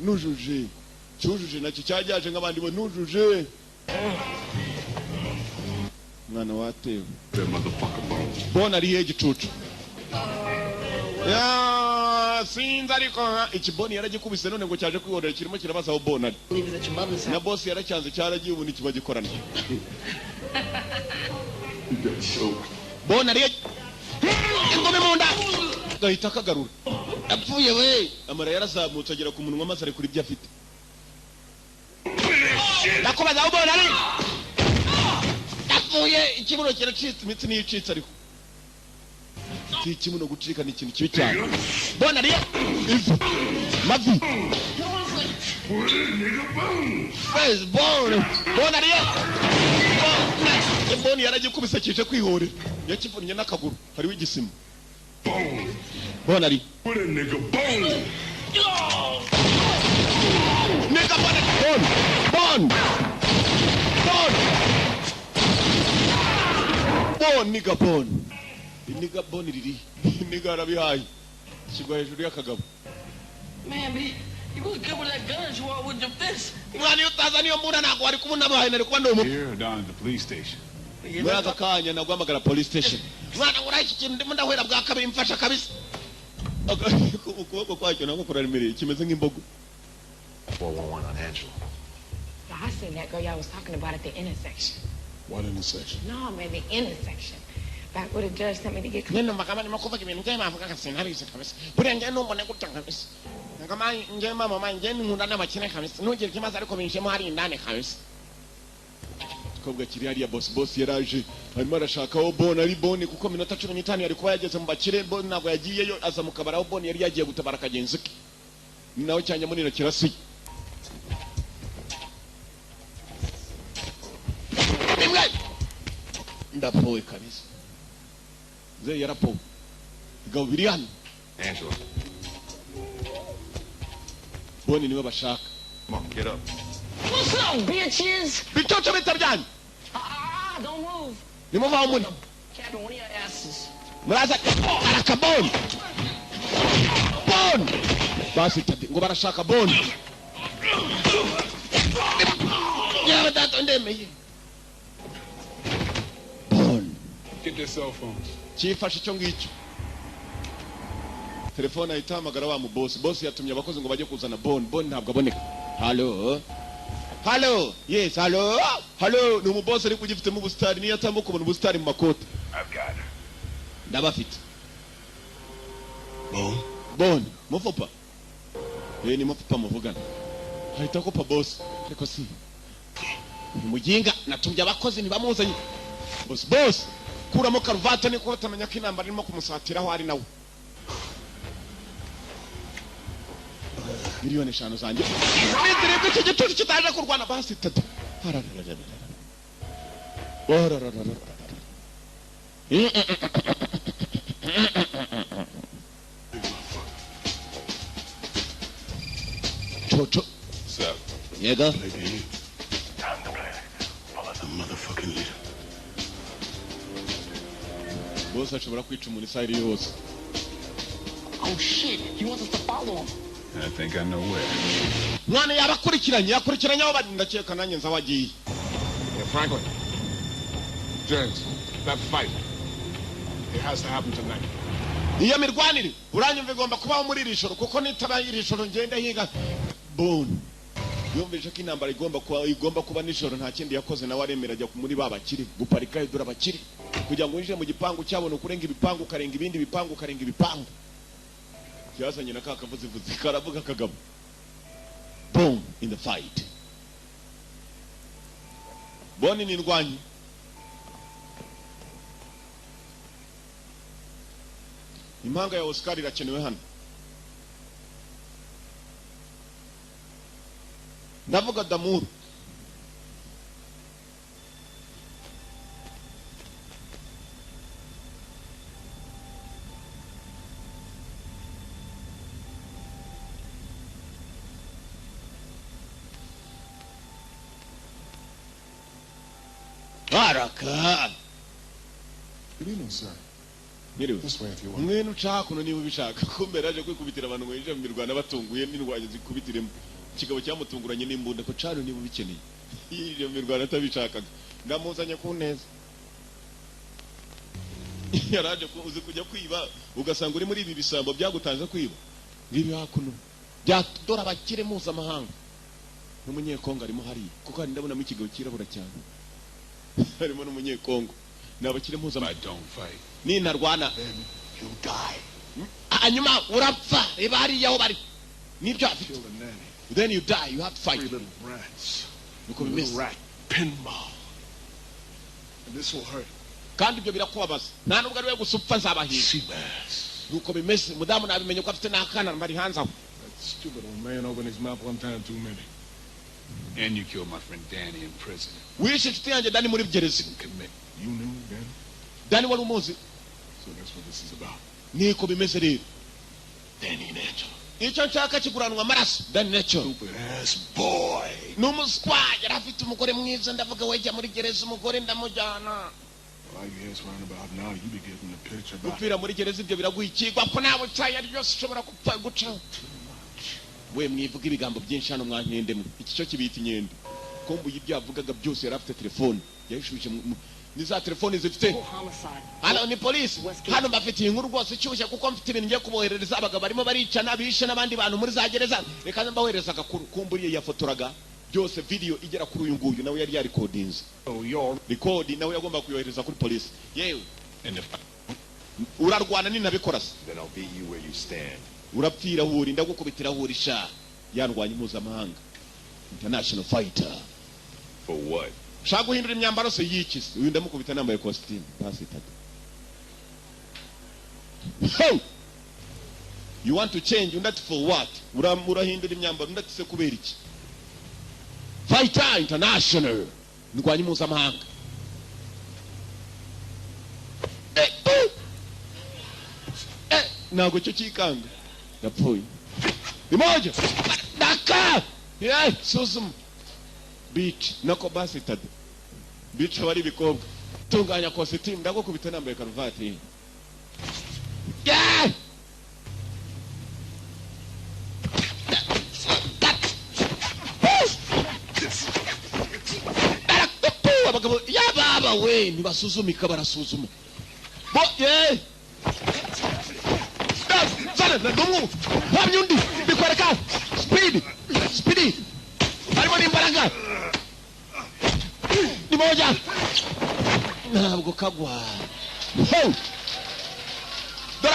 Nujuje cyujuje nacyo cyajyaje nk'abandi bo nujuje. Mwana watewe bona ari Gicucu. Sinzi ariko ikiboni yaragikubise none ngo cyaje kwihorera kirimo kirabaza aho bona na boss yaracyanze cyaragiye ubu nikiba gikorana. Bona ari ingome mu nda gahita kagarura apfuye we amara yarazamutse agera ku munwa maze ari kuri ibyo afite. Nakubaza aho bona ari apfuye ikibuno kiracitse imitsi n'icitse ariko ikimuno gucika ni ikintu kibi cyane. Bona ari mavi bona ari boni yaragikubise kije kwihorera yakivunnye n'akaguru hariho igisima. Bona ari Nigga bone riri nigga arabihaye kigwa hejuru y'akagabo. Man, you was good with that gun as you are with your fist. Mwani utazaniyo mbuna nako ari kubuna bahaye nari kuba ndomo. Here down at the police station. Mwaga kanya nagwamagara police station. Mwana uraiki kintu ndimo ndahwera bwa kabiri mfasha kabisa. Ukuboko kwacyo nako kurarimereye kimeze nk'imbogo. 411 on Angela. I seen that girl y'all was talking about at the intersection. What intersection? No, man, the intersection. Back where the judge sent me to get. Neno makama ni makuva kibintu kama avuga kasina habise kabisa. Buri nje numbo nekutanga kabisa. Ngama nje mama nje nkunda n'abakine kabisa. Nugire kimaze ariko binshemo hari indane kabisa. Kobwa kiri hariya boss yaraje arimo arashakaho bona ari boni kuko minota 15 yari kuba yageze mu bakire boni ntabwo yagiyeyo aza mu kabaraho boni yari yagiye gutabara kagenzi ke. Nawe cyanye munino kirasi. Ndapowe kabisa. Ze yarapo. Gawirian. Angela. Boni niwe bashaka. Come on, get up. What's up, bitches? Bichocho bitabyan. Don't move. Nimuva umuni. Captain, one of your asses. Muraza arakabon. Bon. Basi tati ngo barashaka bon. Ya tato ndeme. Bon. Get their cell phones. Chifashe cyo ngicyo. Telefone ayitamagara wa mu boss yatumye abakozi ngo bajye kuzana bon ntabwo aboneka. Hello. Yes, hello. Ni umuboss ari kugifite mu bustari niyo atambuka mu bustari mu makoti. I've got her. ndabafite Bone mufupa ni mufupa muvugana hahita kopa boss ariko si umujinga natumye abakozi ntibamuzanye boss kuramo karuvate niko batamenya ko inambara irimo kumusatiraho ari nawe miliyoni 5 zanjye niziribwe icyo gitutu kitaje kurwana basi tatu Toto Yega time to play. Follow the motherfucking leader. Boss ashobora kwica umuntu isaha iri yose. Oh shit, he wants us to follow him. I think I know where. Mwana yabakurikiranye aho bari ndakeka nanjye nzawagiye. Yeah, Franklin. James, that fight. It has to happen tonight. Iyo mirwanire uranyumva igomba kubaho muri iri joro kuko nitaba iri joro ngenda higa. Bone. Yumvise ko inambara igomba kuba nijoro nta kindi yakoze nawe aremera ajya muri babakiri guparika idura abakiri kugira ngo winjire mu gipangu cyabona kurenga ibipangu karenga ibindi bipangu karenga ibipangu cyazanye na kakavuze karavuga kagabo. Boom in the fight. Bone ni ndwanyi. Impanga ya Oscar irakenewe hano. Ndavuga Damuru. Baraka. Good evening, sir. Nyiriwe. This way if you want. Mwenu chakuno niba ubishaka kumbera aje kwikubitira abantu mwenje mu Rwanda batunguye n'indwanya zikubitiremo. Kigabo cyamutunguranye n'imbunda ko cano niba ubikeneye. Iyo mu Rwanda atabishakaga. Ndamuzanye ku neza. Yaraje uzi kujya kwiba ugasanga uri muri ibi bisambo byagutanze kwiba. Ngibi hakuno. Byadora abakire mpuzamahanga. N'umunyekongo arimo hari kuko hari ndabona mu kigabo kirabura cyane. Harimo n'umunyekongo. Nabakire mpuzamahanga. I don't fight. Ni narwana. Then you die. Hanyuma urapfa reba hariya aho bari. Nibyo afite. Kill the nanny. Then you die, you have to fight. 3 little rats. Nuko Little bimeze. rat pinball. And this will hurt. Kandi ibyo birakubabaza. Nta nubwo ari we gusupfa nzabahiga. Seabass. Nuko bimeze. Mudamu nabimenye ko afite n'akana bari hanze aho. That stupid old man opened his mouth one time too many. And you killed my friend Danny in prison. Wishe inshuti yanjye Dani muri gereza. Didn't commit. You knew Danny? Dani wari umuzi. So that's what this is about. Niko bimeze rero. Danny Nature. Icyo nshaka kiguranwa amaraso. Dani Nature. Stupid ass boy. N'umuswa yari afite umugore mwiza ndavuga wejya muri gereza umugore ndamujyana. Well, I guess round about now you be getting the picture about Gupfira muri gereza ibyo biraguhikirwa ko nawe cyaya ryose ushobora gupfa guca. We mwivuga ibigambo byinshi hano mwankendemo. Iki cyo kibita inyende. Kombuye ibyo yavugaga byose yari afite telefone. Yayishubije ni za telefone zifite. Hano ni police. Hano bafitiye inkuru rwose icyushye kuko mfite ibintu ngiye kuboherereza abagabo barimo baricana bishe n'abandi bantu muri za gereza. Reka mbahereza agakuru kumburiye yafotoraga byose video igera kuri uyu nguyu nawe yari recordings. Oh, your record nawe yagomba kuyohereza kuri police. Yewe. Urarwana ni nabikora se. Then I'll beat you where you stand. Urapfira huri ndagukubitira huri sha. Yarwanye mpuzamahanga. International fighter. For what? Shaka guhindura imyambaro se yikise. Uyu ndamukubita nambaye costume. Basi tatu. Hey! You want to change undati for what? Urahindura imyambaro undati se kubera iki? Fighter international. Ndwanye mpuzamahanga. Nago cyo kikanga. Yapfuye. Imoja. Daka. Suzum. Beach nako basi tatu. Beach wari bikobwa. Tunganya costume ndagukubita nambaye karuvati. Yeah! Ya baba we ntibasuzumika barasuzuma. Bo yeah. Sana ndumu. Wamyundi bikwereka. Speed. Arimo nimbaraga. Ni moja. Ntabwo kagwa. Hey!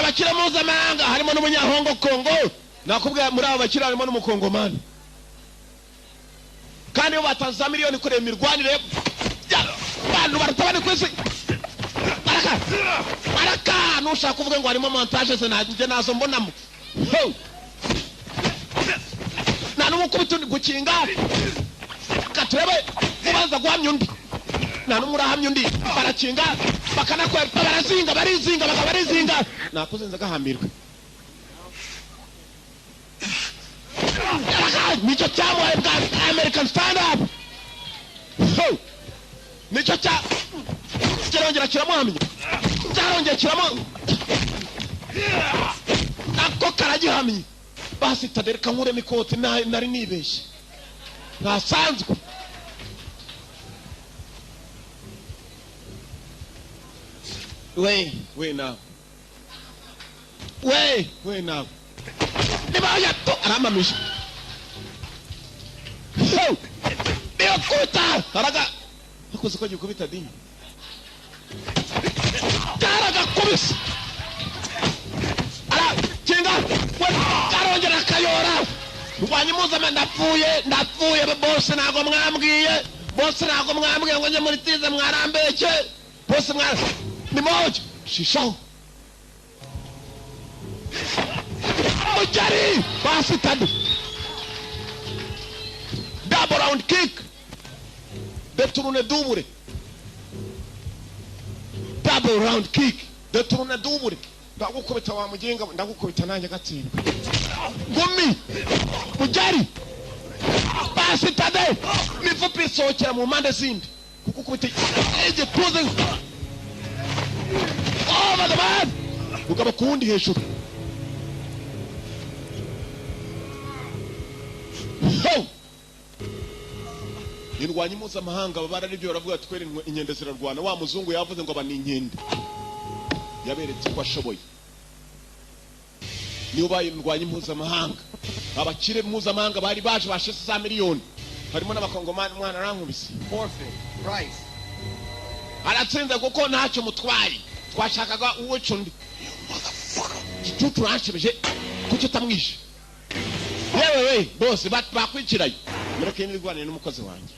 abakira mpuzamahanga harimo n'umunyahongo Kongo. Nakubwira muri abo bakira harimo n'umukongomani. Kandi bo batanze miliyoni kure imirwanire abantu baratabane kwese. Baraka nushaka kuvuga ngo harimo montage se nanje nazo mbonamo. Na n'umukubito gukinga. Katurebe ubanza guhamya undi. Na n'umurahamya undi barakinga bakanakwepa barazinga barizinga bakabarizinga nakuzenza gahambirwe. Nicho cyamwe bwa American stand up. Nicho cya kirongera kiramuhamya. Cyarongera kiramu. Nako karagihamye. Basi tadereka nkure mikoti nari nibeshe. Nasanzwe. Wait now. Wait now. Nibaya to aramamisha. Kuta haraga akoze ko gikubita dini haraga kubisa ara kinga karongera kayora rwanyi muzama ndapfuye bose nago mwambwiye ngo nje muri tize mwarambeke bose mwara ni moja shisho mujari basi tadu double round kick. Deturune double. Double round kick. Deturune double. Ndagukubita wa mugenga ndagukubita nanje gatsindwa. Gumi. Mujari. Basi tade. Nifupi sochera mu mande zindi. Kukukubita eje tuze. Over the man. Ukaba kundi hejuru. Indwanyi mpuzamahanga bararibyo baravuga twere inkende zirarwana wa muzungu yavuze ngo bani inkende yaberetse ko ashoboye ni ubaye indwanyi mpuzamahanga abakire mpuzamahanga bari baje bashe 100 miliyoni harimo n'abakongomani mwana arankubise forfeit price aratsinze kuko ntacyo mutwaye twashakaga uwo cundi kitu ranshibije kucyo tamwishe yewe bose bakwikiraye mureke nirwanire n'umukozi wanjye.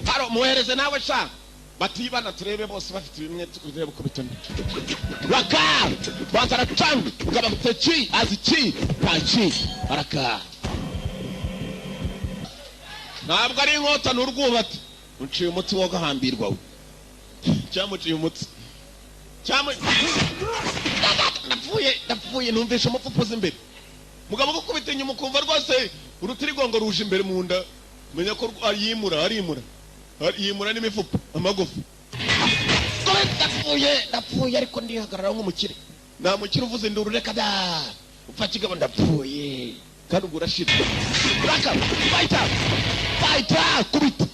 Haro muhereze nawe sha batibana turebe bose bafite bimwe turebe uko bitoni raka bantara changu ukaba mtechi azichi pachi baraka ntabwo ari inkota n'urwubati unciye umuti wo gahambirwa we cyamuciye umuti napfuye numvisha umupfupuzi imbere mugabo gukubita inyuma ukumva rwose urutirigongo ruje imbere mu nda menya ko yimura n'imifupa amagufa ndapfuye ariko ndihagarara nk'umukire nta mukire uvuze induru reka da upfa kigabo ndapfuye kandi ubwo urashira raka fighter kubita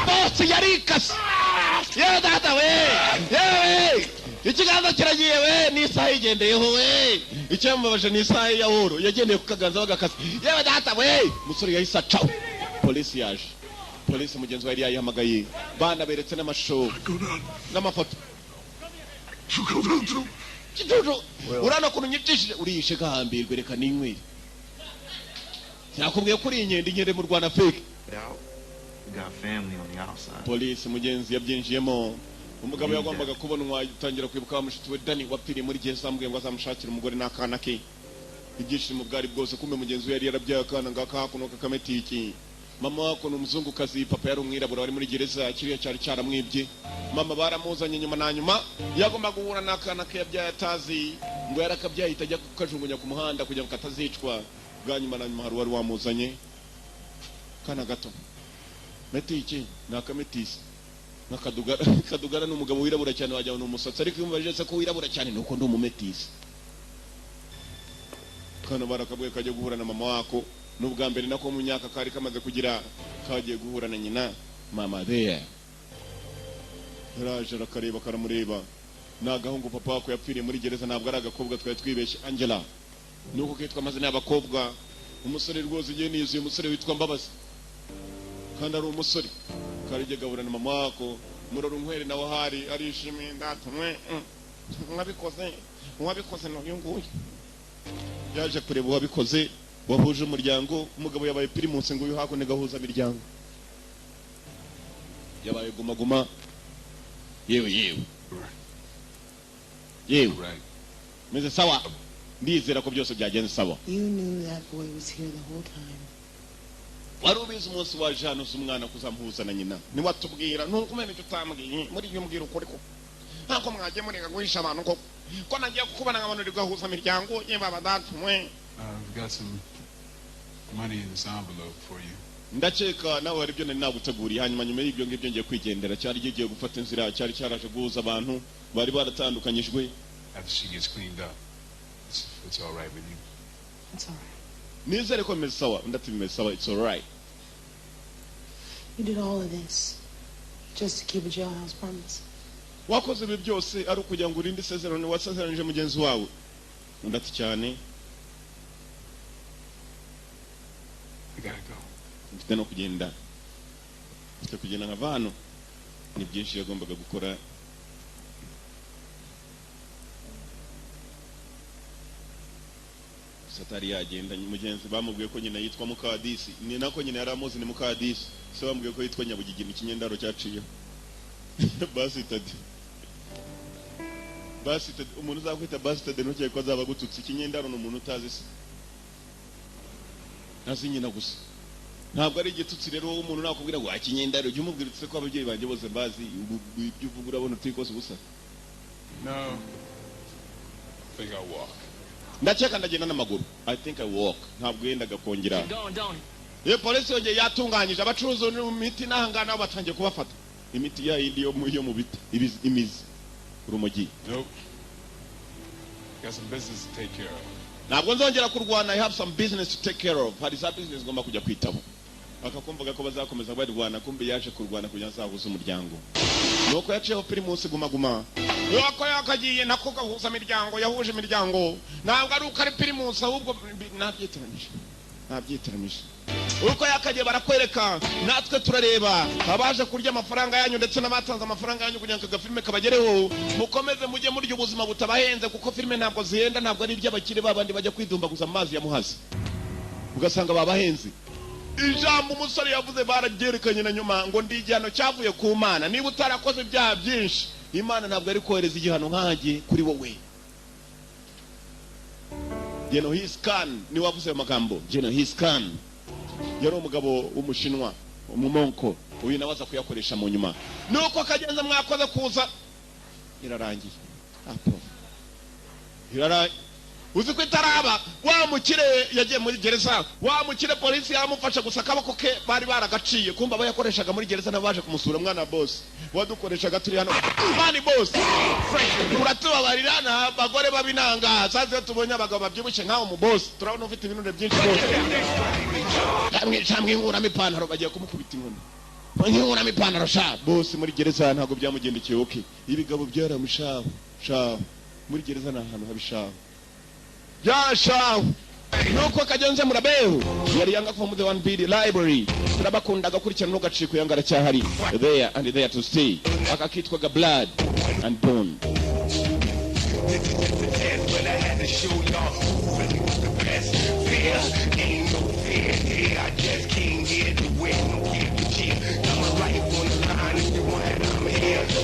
boss yarikase yewe data we ikiganza kiragiye we n'isaha igendeyeho we icyambabaje n'isaha ya horo yagendeye ku kaganza bagakase yewe data we musore yahise acaho polisi yaje polisi mugenzi wari yayihamagaye bana beretse n'amashusho n'amafoto kijuju urana kuntu nyitishije uriyishe gahambirwe reka ninywire nakubwiye kuri inkende mu Rwanda fake polisi mugenzi yabyinjiyemo umugabo yagombaga kubonwa yitangira kwibuka mushiti we Dani wapfiriye muri gihe sambwiye ngo azamushakira umugore n'akana ke ibyishimo bwari bwose kumbe mugenzi we yari yarabyaye akana ngaka hakuno kakametiki mama wako n'umuzungu kazi papa yari umwirabura wari muri gereza kiriya cyari cyaramwibye mama baramuzanye nyuma na nyuma yagomba guhura n'akana ke yabyaye atazi ngo yarakabyaye itajya kukajungunya ku muhanda kugira ngo katazicwa bwa nyuma na nyuma hari wari wamuzanye kana gato metiki nakametisi nakadugara n'umugabo wirabura cyane wajya n'umusatsi ariko yumvaje se ko wirabura cyane nuko ndi umumetisi kana barakabwe kajya guhura na mama wako n'ubwa mbere nako mu myaka kari kamaze kugira kagiye guhura na nyina mama there raje rakareba karamureba nagahungu papa wako yapfiriye muri gereza, ntabwo ari agakobwa twari twibeshye Angela, nuko kitwa amazina y'abakobwa. Umusore rwose igihe nizuye, umusore witwa Mbabazi, kandi ari umusore karige gaburana mama wako muroro nkwere nawe hari arishimye ndatumwe mwabikoze no yunguye yaje kureba wabikoze, wahuje umuryango. Umugabo yabaye Primus ngo uyu hakone gahuza imiryango, yabaye guma yewe meze sawa. Ndizera ko byose byagenze sawa. You knew that boy was here the whole time. Wari ubizi umunsi wa jana uzumwana kuzamuhuza na nyina, ni watubwira nuko umene tutambwiye muri iyo mbwira ukuri ko ntako mwaje murega guhisha abantu ko nagiye kukubana nk'abantu uri gahuza imiryango yeba badatumwe. I've got some money in this envelope for you. Ndakeka nawe hari ibyo nari naguteguriye, hanyuma nyuma y'ibyo ngibyo ngiye kwigendera. Cyari giye gufata inzira, cyari cyaraje guhuza abantu bari baratandukanyijwe. After she gets cleaned up, it's all right with you. It's all right. Nizere ko meze sawa. Ndati meze sawa. It's all right. You did all of this just to keep a jailhouse promise. Wakoze ibi byose ari ukugira ngo urinde isezerano wasezeranije mugenzi wawe. Ndati cyane. I gotta go. Mfite no kugenda. Mfite kugenda nkavano. Ni byinshi yagombaga gukora. Satari yagenda mugenzi bamubwiye ko nyina yitwa Mukadisi, ni nako nyina yaramuzi ni Mukadisi. Se bamubwiye ko yitwa Nyabugigina, ikinyendaro cyaciye. Basitade umuntu uzakwita basitade ntukiye ko azaba gututse. Ikinyendaro n'umuntu utazi se, nazi nyina gusa, ntabwo ari igitutsi. Rero wowe umuntu nakubwira ngo ikinyendaro jye umubwira utse ko ababyeyi banjye bose bazi ibyo uvuga, urabona utikose ubusa. No, I think I'll walk. Ndakeka ndagenda n'amaguru. I think I walk. Ntabwo yendaga kongera. Polisi yongeye yatunganyije abacuruzi imiti n'ahangana aho batangiye kubafata imiti ya indi yo mu biti imizi urumogi. Nope. Got some business to take care of. Ntabwo nzongera kurwana. I have some business to take care of. Hari za business ngomba kujya kwitabo. Akakumvaga ko bazakomeza barwana, kumbe yaje kurwana kugira nzahuza umuryango. Nuko yaciyeho Primus guma yuko yakagiye nako gahuza imiryango, yahuje imiryango. Ntabwo ari uko ari Primus, ahubwo nabyitiranije. Uko yakagiye barakwereka, natwe turareba abaje kurya amafaranga yanyu ndetse n'abatanze amafaranga yanyu kugira ngo agafilme kabagereho. Mukomeze mujye murya ubuzima butabahenze, kuko filme ntabwo zihenda, ntabwo ari iby'abakire babandi bajya kwidumbaguza amazi ya muhazi ugasanga babahenze. Ijambo umusore yavuze barabyerekanye na nyuma ngo ndi igihano cyavuye ku Mana. Niba utarakoze ibyaha byinshi, Imana ntabwo ari kohereza igihano nkanjye kuri wowe. Genghis Khan ni wavuze amagambo. Genghis Khan yari umugabo w'umushinwa, umumonko. Uyu nawaza kuyakoresha mu nyuma. Nuko akagenza mwakoze kuza irarangiye. Irarangiye. Uzi ko itaraba wa mukire yagiye muri gereza, wa mukire polisi yaramufasha gusa akaboko ke bari baragaciye, kumba aba yakoreshaga muri gereza n'abaje kumusura. Mwana boss wadukoreshaga turi hano mani boss, uratubabarira na bagore babinanga. Saze tubonye abagabo babyibushye nkaho mu boss, turabona ufite ibintu byinshi boss. Hamwe nguramo ipantaro bagiye kumukubita inkoni, nguramo ipantaro sha boss. Muri gereza ntabwo byamugendekeye. Okay, ibigabo byaramushaho muri gereza na ahantu habishaho yashaho. Nuko kagenze murabeho yari yanga kuva mu the 1BD library. Turabakunda gakurikirana no gaciko yangara cyahari there and there to stay. Akakitwaga Blood and Bone.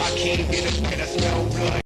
I can't get a sweat, I smell blood.